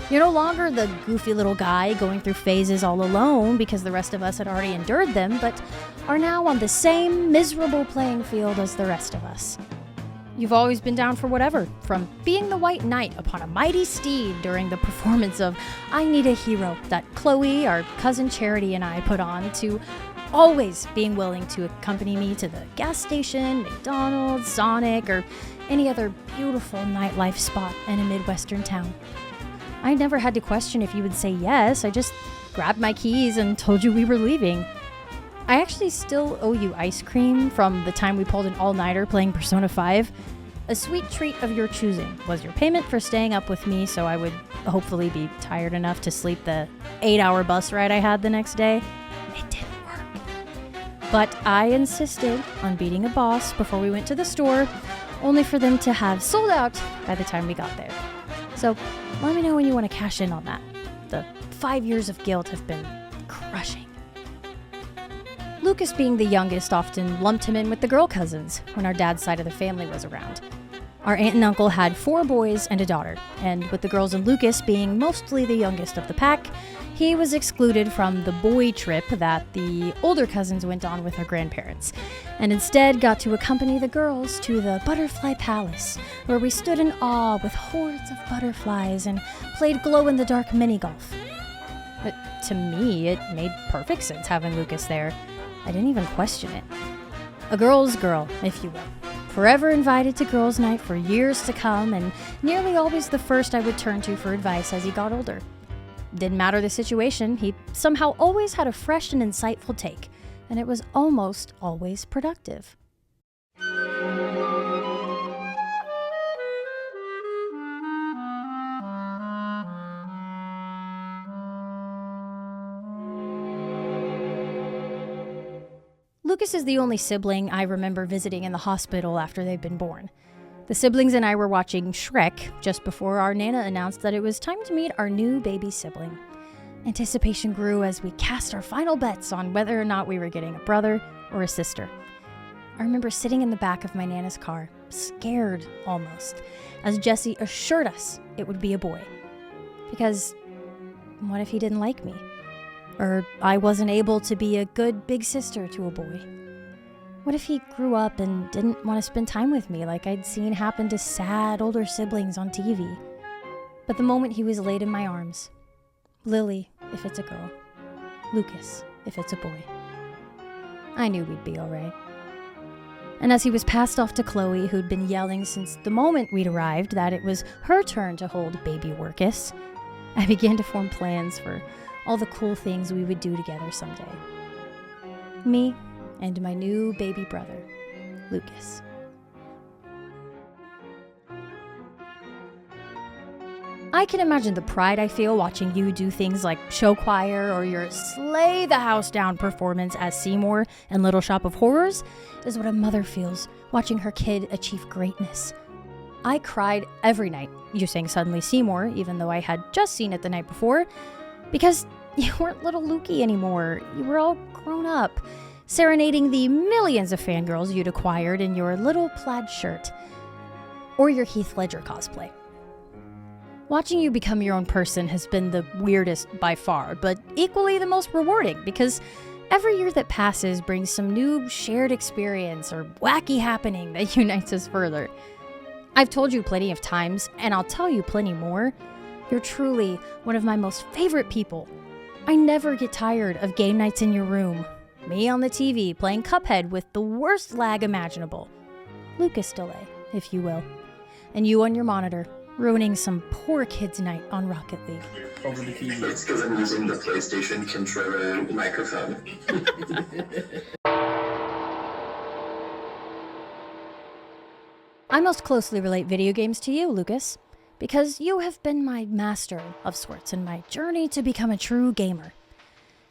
You're no longer the goofy little guy going through phases all alone because the rest of us had already endured them, but are now on the same miserable playing field as the rest of us. You've always been down for whatever, from being the white knight upon a mighty steed during the performance of I Need a Hero that Chloe, our cousin Charity, and I put on, to always being willing to accompany me to the gas station, McDonald's, Sonic, or any other beautiful nightlife spot in a Midwestern town. I never had to question if you would say yes. I just grabbed my keys and told you we were leaving. I actually still owe you ice cream from the time we pulled an all-nighter playing Persona 5. A sweet treat of your choosing was your payment for staying up with me so I would hopefully be tired enough to sleep the 8-hour bus ride I had the next day. It didn't work. But I insisted on beating a boss before we went to the store, only for them to have sold out by the time we got there. So let me know when you want to cash in on that. The 5 years of guilt have been crushing. Lucas, being the youngest, often lumped him in with the girl cousins when our dad's side of the family was around. Our aunt and uncle had 4 boys and a daughter, and with the girls and Lucas being mostly the youngest of the pack, he was excluded from the boy trip that the older cousins went on with their grandparents, and instead got to accompany the girls to the Butterfly Palace, where we stood in awe with hordes of butterflies and played glow-in-the-dark mini-golf. But to me, it made perfect sense having Lucas there. I didn't even question it. A girl's girl, if you will. Forever invited to girls' night for years to come, and nearly always the first I would turn to for advice as he got older. Didn't matter the situation, he somehow always had a fresh and insightful take, and it was almost always productive. Lucas is the only sibling I remember visiting in the hospital after they'd been born. The siblings and I were watching Shrek just before our Nana announced that it was time to meet our new baby sibling. Anticipation grew as we cast our final bets on whether or not we were getting a brother or a sister. I remember sitting in the back of my Nana's car, scared almost, as Jesse assured us it would be a boy. Because what if he didn't like me? Or I wasn't able to be a good big sister to a boy? What if he grew up and didn't want to spend time with me like I'd seen happen to sad older siblings on TV? But the moment he was laid in my arms, Lily, if it's a girl, Lucas, if it's a boy, I knew we'd be all right. And as he was passed off to Chloe, who'd been yelling since the moment we'd arrived that it was her turn to hold baby Workus, I began to form plans for all the cool things we would do together someday. Me and my new baby brother, Lucas. I can imagine the pride I feel watching you do things like show choir or your slay the house down performance as Seymour in Little Shop of Horrors is what a mother feels watching her kid achieve greatness. I cried every night you sang Suddenly Seymour, even though I had just seen it the night before, because you weren't little Lukey anymore. You were all grown up, serenading the millions of fangirls you'd acquired in your little plaid shirt or your Heath Ledger cosplay. Watching you become your own person has been the weirdest by far, but equally the most rewarding, because every year that passes brings some new shared experience or wacky happening that unites us further. I've told you plenty of times, and I'll tell you plenty more, you're truly one of my most favorite people. I never get tired of game nights in your room, me on the TV playing Cuphead with the worst lag imaginable, Lucas delay, if you will, and you on your monitor, ruining some poor kid's night on Rocket League. Over the TV. It's because I'm using the PlayStation controller microphone. I most closely relate video games to you, Lucas, because you have been my master of sorts in my journey to become a true gamer.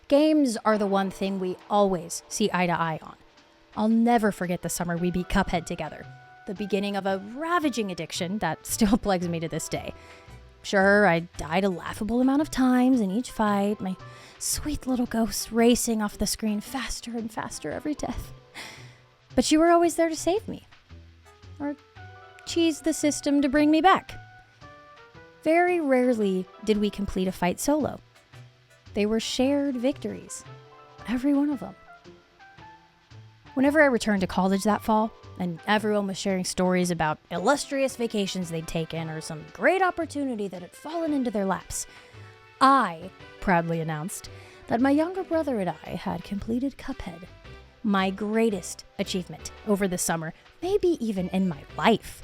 Games are the one thing we always see eye to eye on. I'll never forget the summer we beat Cuphead together, the beginning of a ravaging addiction that still plagues me to this day. Sure, I died a laughable amount of times in each fight, my sweet little ghosts racing off the screen faster and faster every death. But you were always there to save me, or cheese the system to bring me back. Very rarely did we complete a fight solo. They were shared victories, every one of them. Whenever I returned to college that fall, and everyone was sharing stories about illustrious vacations they'd taken or some great opportunity that had fallen into their laps, I proudly announced that my younger brother and I had completed Cuphead, my greatest achievement over the summer, maybe even in my life.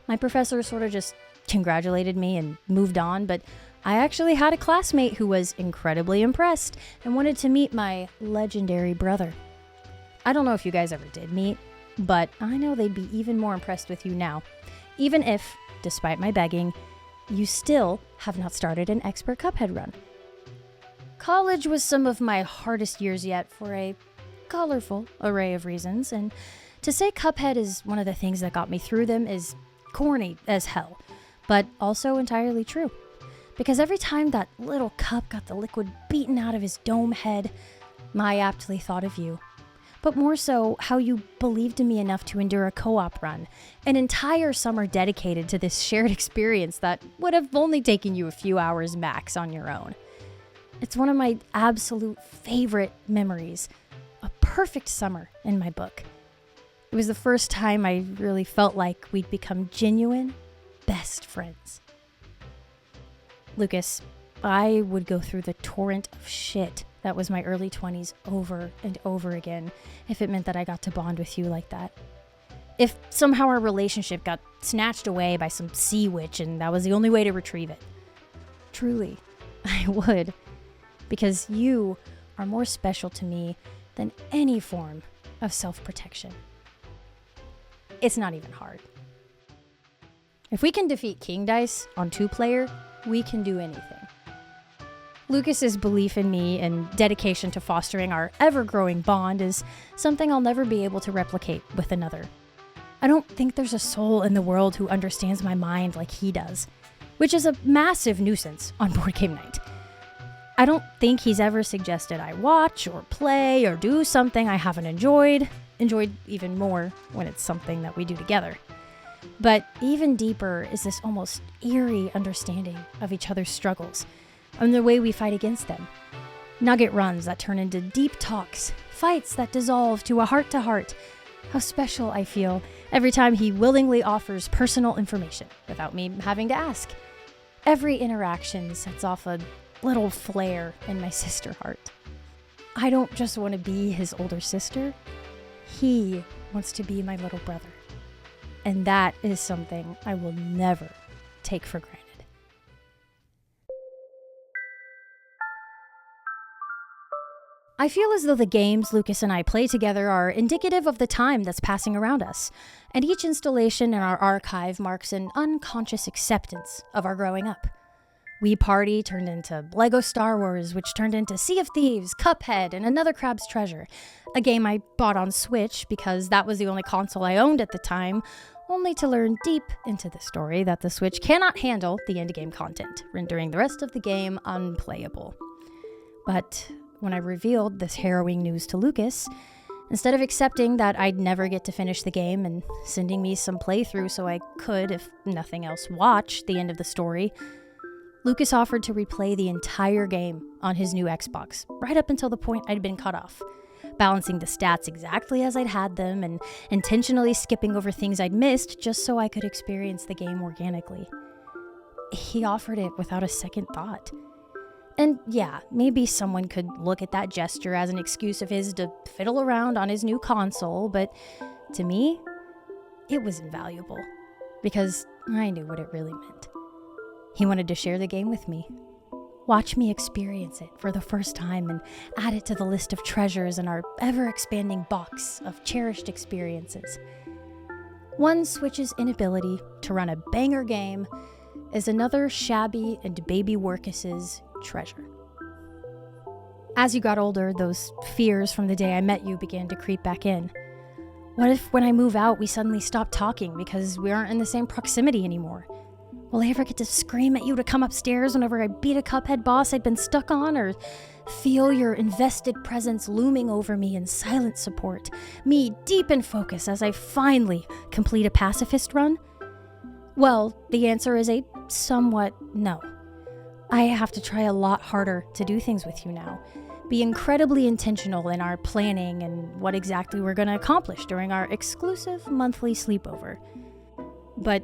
My professor sort of just congratulated me and moved on, but I actually had a classmate who was incredibly impressed and wanted to meet my legendary brother. I don't know if you guys ever did meet, but I know they'd be even more impressed with you now, even if, despite my begging, you still have not started an expert Cuphead run. College was some of my hardest years yet for a colorful array of reasons, and to say Cuphead is one of the things that got me through them is corny as hell, but also entirely true. Because every time that little cup got the liquid beaten out of his dome head, I aptly thought of you. But more so, how you believed in me enough to endure a co-op run, an entire summer dedicated to this shared experience that would have only taken you a few hours max on your own. It's one of my absolute favorite memories, a perfect summer in my book. It was the first time I really felt like we'd become genuine best friends. Lucas, I would go through the torrent of shit that was my early 20s over and over again if it meant that I got to bond with you like that. If somehow our relationship got snatched away by some sea witch and that was the only way to retrieve it. Truly, I would. Because you are more special to me than any form of self-protection. It's not even hard. If we can defeat King Dice on 2-player, we can do anything. Lucas's belief in me and dedication to fostering our ever-growing bond is something I'll never be able to replicate with another. I don't think there's a soul in the world who understands my mind like he does, which is a massive nuisance on board game night. I don't think he's ever suggested I watch or play or do something I haven't enjoyed even more when it's something that we do together. But even deeper is this almost eerie understanding of each other's struggles and the way we fight against them. Nugget runs that turn into deep talks, fights that dissolve to a heart-to-heart. How special I feel every time he willingly offers personal information without me having to ask. Every interaction sets off a little flare in my sister heart. I don't just want to be his older sister. He wants to be my little brother. And that is something I will never take for granted. I feel as though the games Lucas and I play together are indicative of the time that's passing around us, and each installation in our archive marks an unconscious acceptance of our growing up. Wii Party turned into Lego Star Wars, which turned into Sea of Thieves, Cuphead, and Another Crab's Treasure, a game I bought on Switch because that was the only console I owned at the time, only to learn deep into the story that the Switch cannot handle the endgame content, rendering the rest of the game unplayable. But when I revealed this harrowing news to Lucas, instead of accepting that I'd never get to finish the game and sending me some playthrough so I could, if nothing else, watch the end of the story, Lucas offered to replay the entire game on his new Xbox, right up until the point I'd been cut off, balancing the stats exactly as I'd had them and intentionally skipping over things I'd missed just so I could experience the game organically. He offered it without a second thought. And yeah, maybe someone could look at that gesture as an excuse of his to fiddle around on his new console, but to me, it was invaluable, because I knew what it really meant. He wanted to share the game with me, watch me experience it for the first time, and add it to the list of treasures in our ever-expanding box of cherished experiences. One Switch's inability to run a banger game is another shabby and baby Workus's treasure. As you got older, those fears from the day I met you began to creep back in. What if when I move out, we suddenly stop talking because we aren't in the same proximity anymore? Will I ever get to scream at you to come upstairs whenever I beat a Cuphead boss I'd been stuck on, or feel your invested presence looming over me in silent support, me deep in focus as I finally complete a pacifist run? Well, the answer is a somewhat no. I have to try a lot harder to do things with you now, be incredibly intentional in our planning and what exactly we're going to accomplish during our exclusive monthly sleepover. But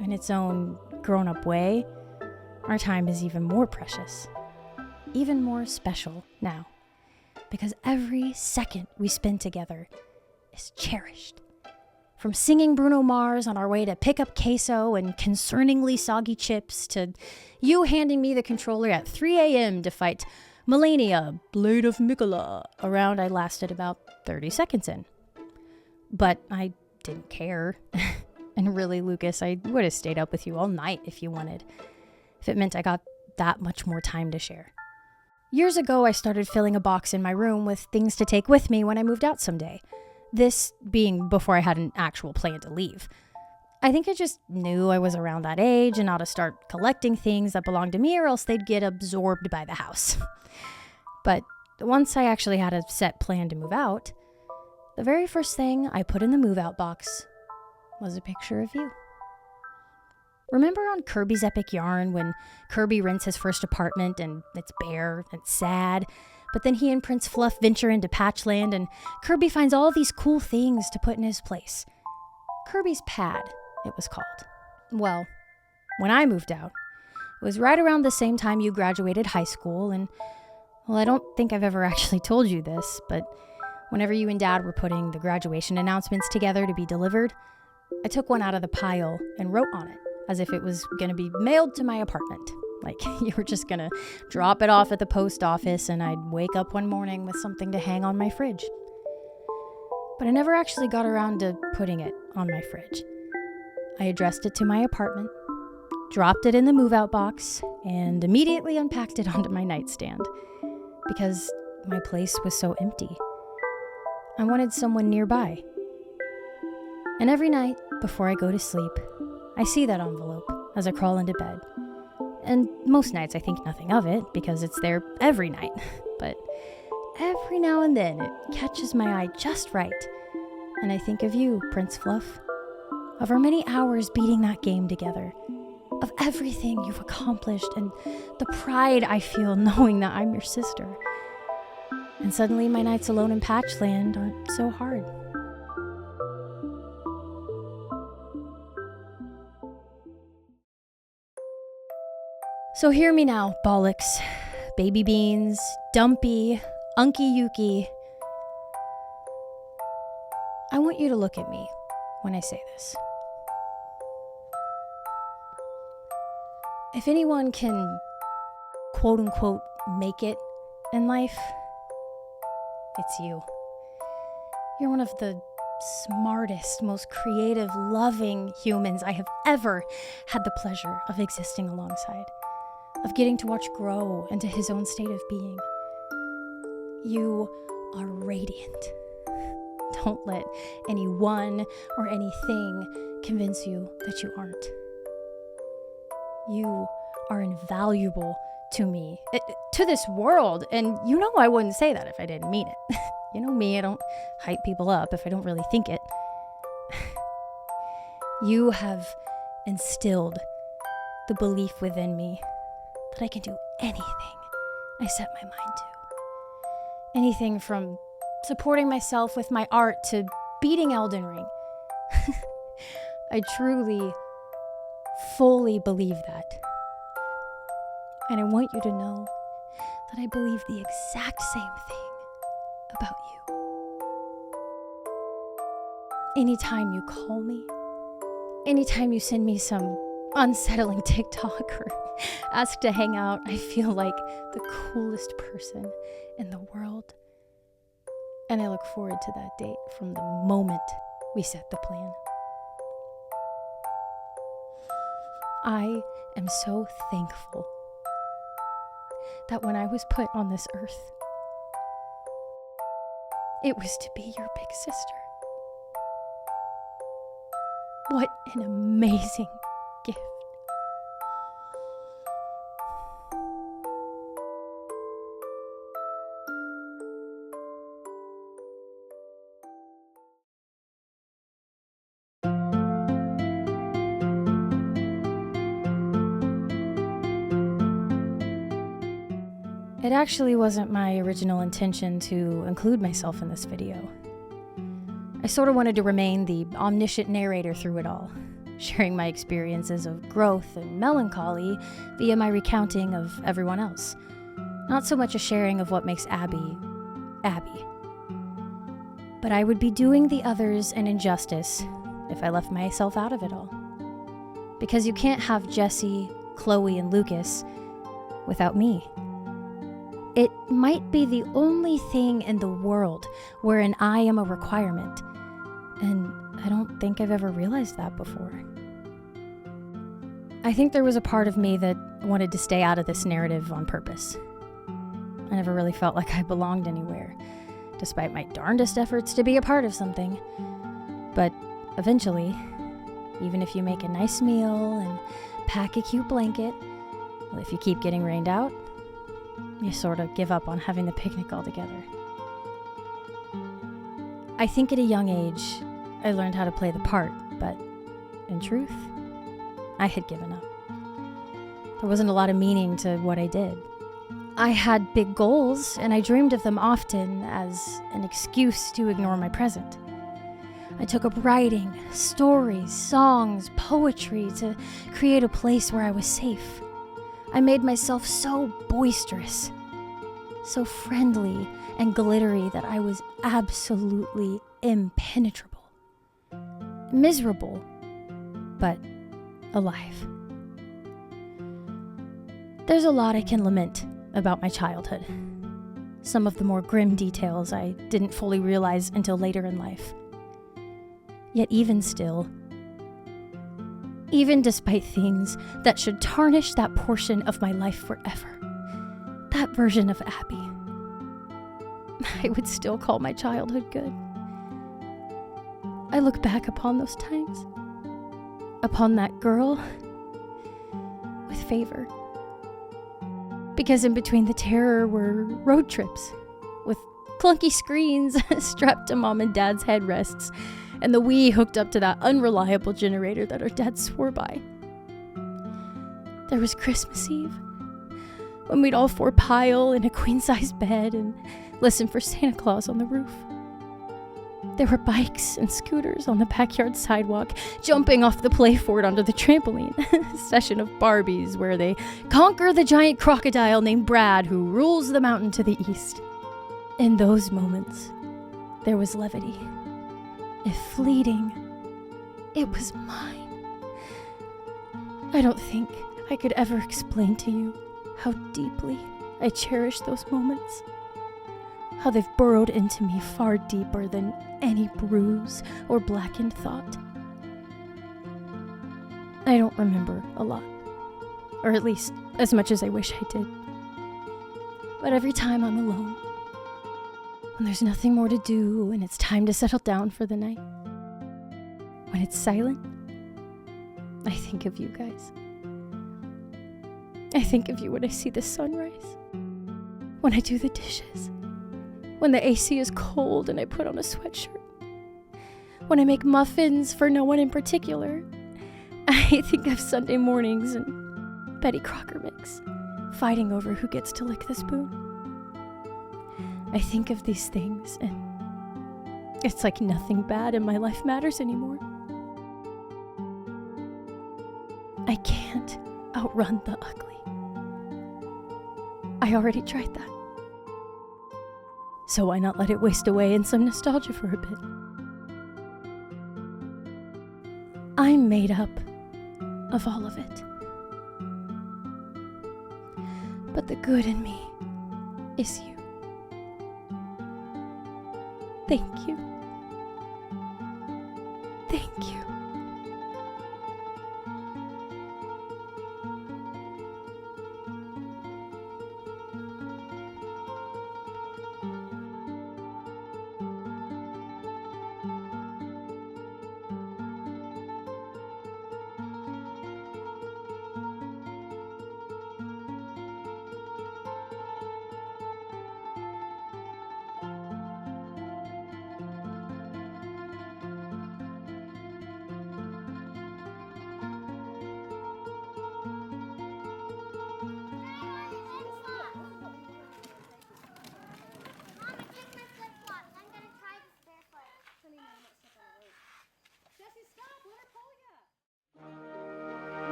in its own grown-up way, our time is even more precious, even more special now, because every second we spend together is cherished. From singing Bruno Mars on our way to pick up queso and concerningly soggy chips, to you handing me the controller at 3 a.m. to fight Melania, Blade of Mikola, a round I lasted about 30 seconds in. But I didn't care. And really, Lucas, I would have stayed up with you all night if you wanted, if it meant I got that much more time to share. Years ago, I started filling a box in my room with things to take with me when I moved out someday. This being before I had an actual plan to leave. I think I just knew I was around that age and ought to start collecting things that belonged to me, or else they'd get absorbed by the house. But once I actually had a set plan to move out, the very first thing I put in the move-out box was a picture of you. Remember on Kirby's Epic Yarn when Kirby rents his first apartment and it's bare and sad, but then he and Prince Fluff venture into Patchland and Kirby finds all these cool things to put in his place. Kirby's Pad, it was called. Well, when I moved out, it was right around the same time you graduated high school, and well, I don't think I've ever actually told you this, but whenever you and Dad were putting the graduation announcements together to be delivered, I took one out of the pile and wrote on it as if it was going to be mailed to my apartment. Like you were just going to drop it off at the post office and I'd wake up one morning with something to hang on my fridge. But I never actually got around to putting it on my fridge. I addressed it to my apartment, dropped it in the move-out box, and immediately unpacked it onto my nightstand because my place was so empty. I wanted someone nearby. And every night before I go to sleep, I see that envelope as I crawl into bed. And most nights I think nothing of it because it's there every night. But every now and then it catches my eye just right. And I think of you, Prince Fluff. Of our many hours beating that game together. Of everything you've accomplished and the pride I feel knowing that I'm your sister. And suddenly my nights alone in Patchland aren't so hard. So hear me now, bollocks, baby beans, dumpy, unky yuki. I want you to look at me when I say this. If anyone can, quote unquote, make it in life, it's you. You're one of the smartest, most creative, loving humans I have ever had the pleasure of existing alongside, of getting to watch grow into his own state of being. You are radiant. Don't let anyone or anything convince you that you aren't. You are invaluable to me, to this world, and you know I wouldn't say that if I didn't mean it. You know me, I don't hype people up if I don't really think it. You have instilled the belief within me that I can do anything I set my mind to. Anything from supporting myself with my art to beating Elden Ring. I truly, fully believe that. And I want you to know that I believe the exact same thing about you. Anytime you call me, anytime you send me some unsettling TikTok or ask to hang out, I feel like the coolest person in the world. And I look forward to that date from the moment we set the plan. I am so thankful that when I was put on this earth, it was to be your big sister. What an amazing gift. It actually wasn't my original intention to include myself in this video. I sort of wanted to remain the omniscient narrator through it all, sharing my experiences of growth and melancholy via my recounting of everyone else. Not so much a sharing of what makes Abby, Abby. But I would be doing the others an injustice if I left myself out of it all. Because you can't have Jesse, Chloe, and Lucas without me. It might be the only thing in the world wherein I am a requirement, and I don't think I've ever realized that before. I think there was a part of me that wanted to stay out of this narrative on purpose. I never really felt like I belonged anywhere, despite my darndest efforts to be a part of something. But eventually, even if you make a nice meal and pack a cute blanket, well, if you keep getting rained out, you sort of give up on having the picnic altogether. I think at a young age, I learned how to play the part, but in truth, I had given up. There wasn't a lot of meaning to what I did. I had big goals, and I dreamed of them often as an excuse to ignore my present. I took up writing, stories, songs, poetry to create a place where I was safe. I made myself so boisterous, so friendly and glittery that I was absolutely impenetrable. Miserable, but alive. There's a lot I can lament about my childhood. Some of the more grim details I didn't fully realize until later in life. Yet even still, even despite things that should tarnish that portion of my life forever, that version of Abby, I would still call my childhood good. I look back upon those times, upon that girl, with favor. Because in between the terror were road trips, with clunky screens strapped to mom and dad's headrests, and the Wii hooked up to that unreliable generator that our dad swore by. There was Christmas Eve, when we'd all four pile in a queen-size bed and listen for Santa Claus on the roof. There were bikes and scooters on the backyard sidewalk, jumping off the play fort onto the trampoline. A session of Barbies where they conquer the giant crocodile named Brad who rules the mountain to the east. In those moments, there was levity. If fleeting, it was mine. I don't think I could ever explain to you how deeply I cherish those moments. How they've burrowed into me far deeper than any bruise or blackened thought. I don't remember a lot, or at least as much as I wish I did. But every time I'm alone, when there's nothing more to do and it's time to settle down for the night, when it's silent, I think of you guys. I think of you when I see the sunrise, when I do the dishes, when the AC is cold and I put on a sweatshirt, when I make muffins for no one in particular. I think of Sunday mornings and Betty Crocker mix, fighting over who gets to lick the spoon. I think of these things, and it's like nothing bad in my life matters anymore. I can't outrun the ugly. I already tried that. So why not let it waste away in some nostalgia for a bit? I'm made up of all of it. But the good in me is you. Thank you. Thank you.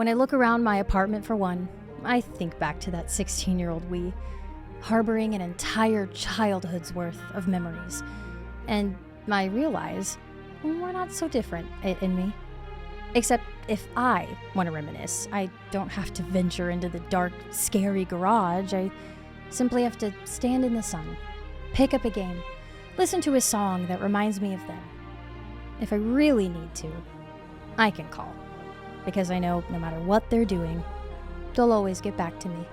When I look around my apartment for one, I think back to that 16-year-old we, harboring an entire childhood's worth of memories. And I realize we're not so different in me. Except if I want to reminisce, I don't have to venture into the dark, scary garage. I simply have to stand in the sun, pick up a game, listen to a song that reminds me of them. If I really need to, I can call, because I know no matter what they're doing, they'll always get back to me.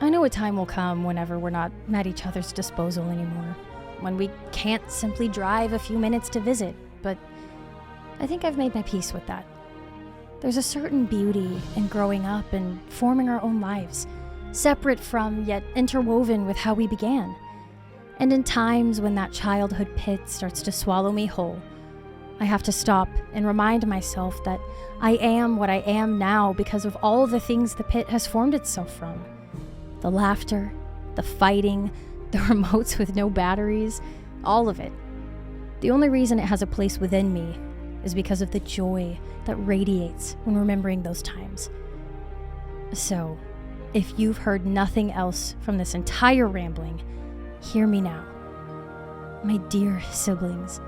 I know a time will come whenever we're not at each other's disposal anymore, when we can't simply drive a few minutes to visit, but I think I've made my peace with that. There's a certain beauty in growing up and forming our own lives, separate from yet interwoven with how we began. And in times when that childhood pit starts to swallow me whole, I have to stop and remind myself that I am what I am now because of all the things the pit has formed itself from. The laughter, the fighting, the remotes with no batteries, all of it. The only reason it has a place within me is because of the joy that radiates when remembering those times. So, if you've heard nothing else from this entire rambling, hear me now. My dear siblings,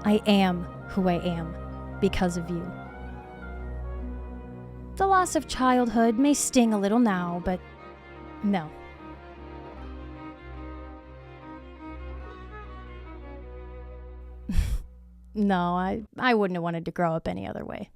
I am who I am because of you. The loss of childhood may sting a little now, but no. No, I wouldn't have wanted to grow up any other way.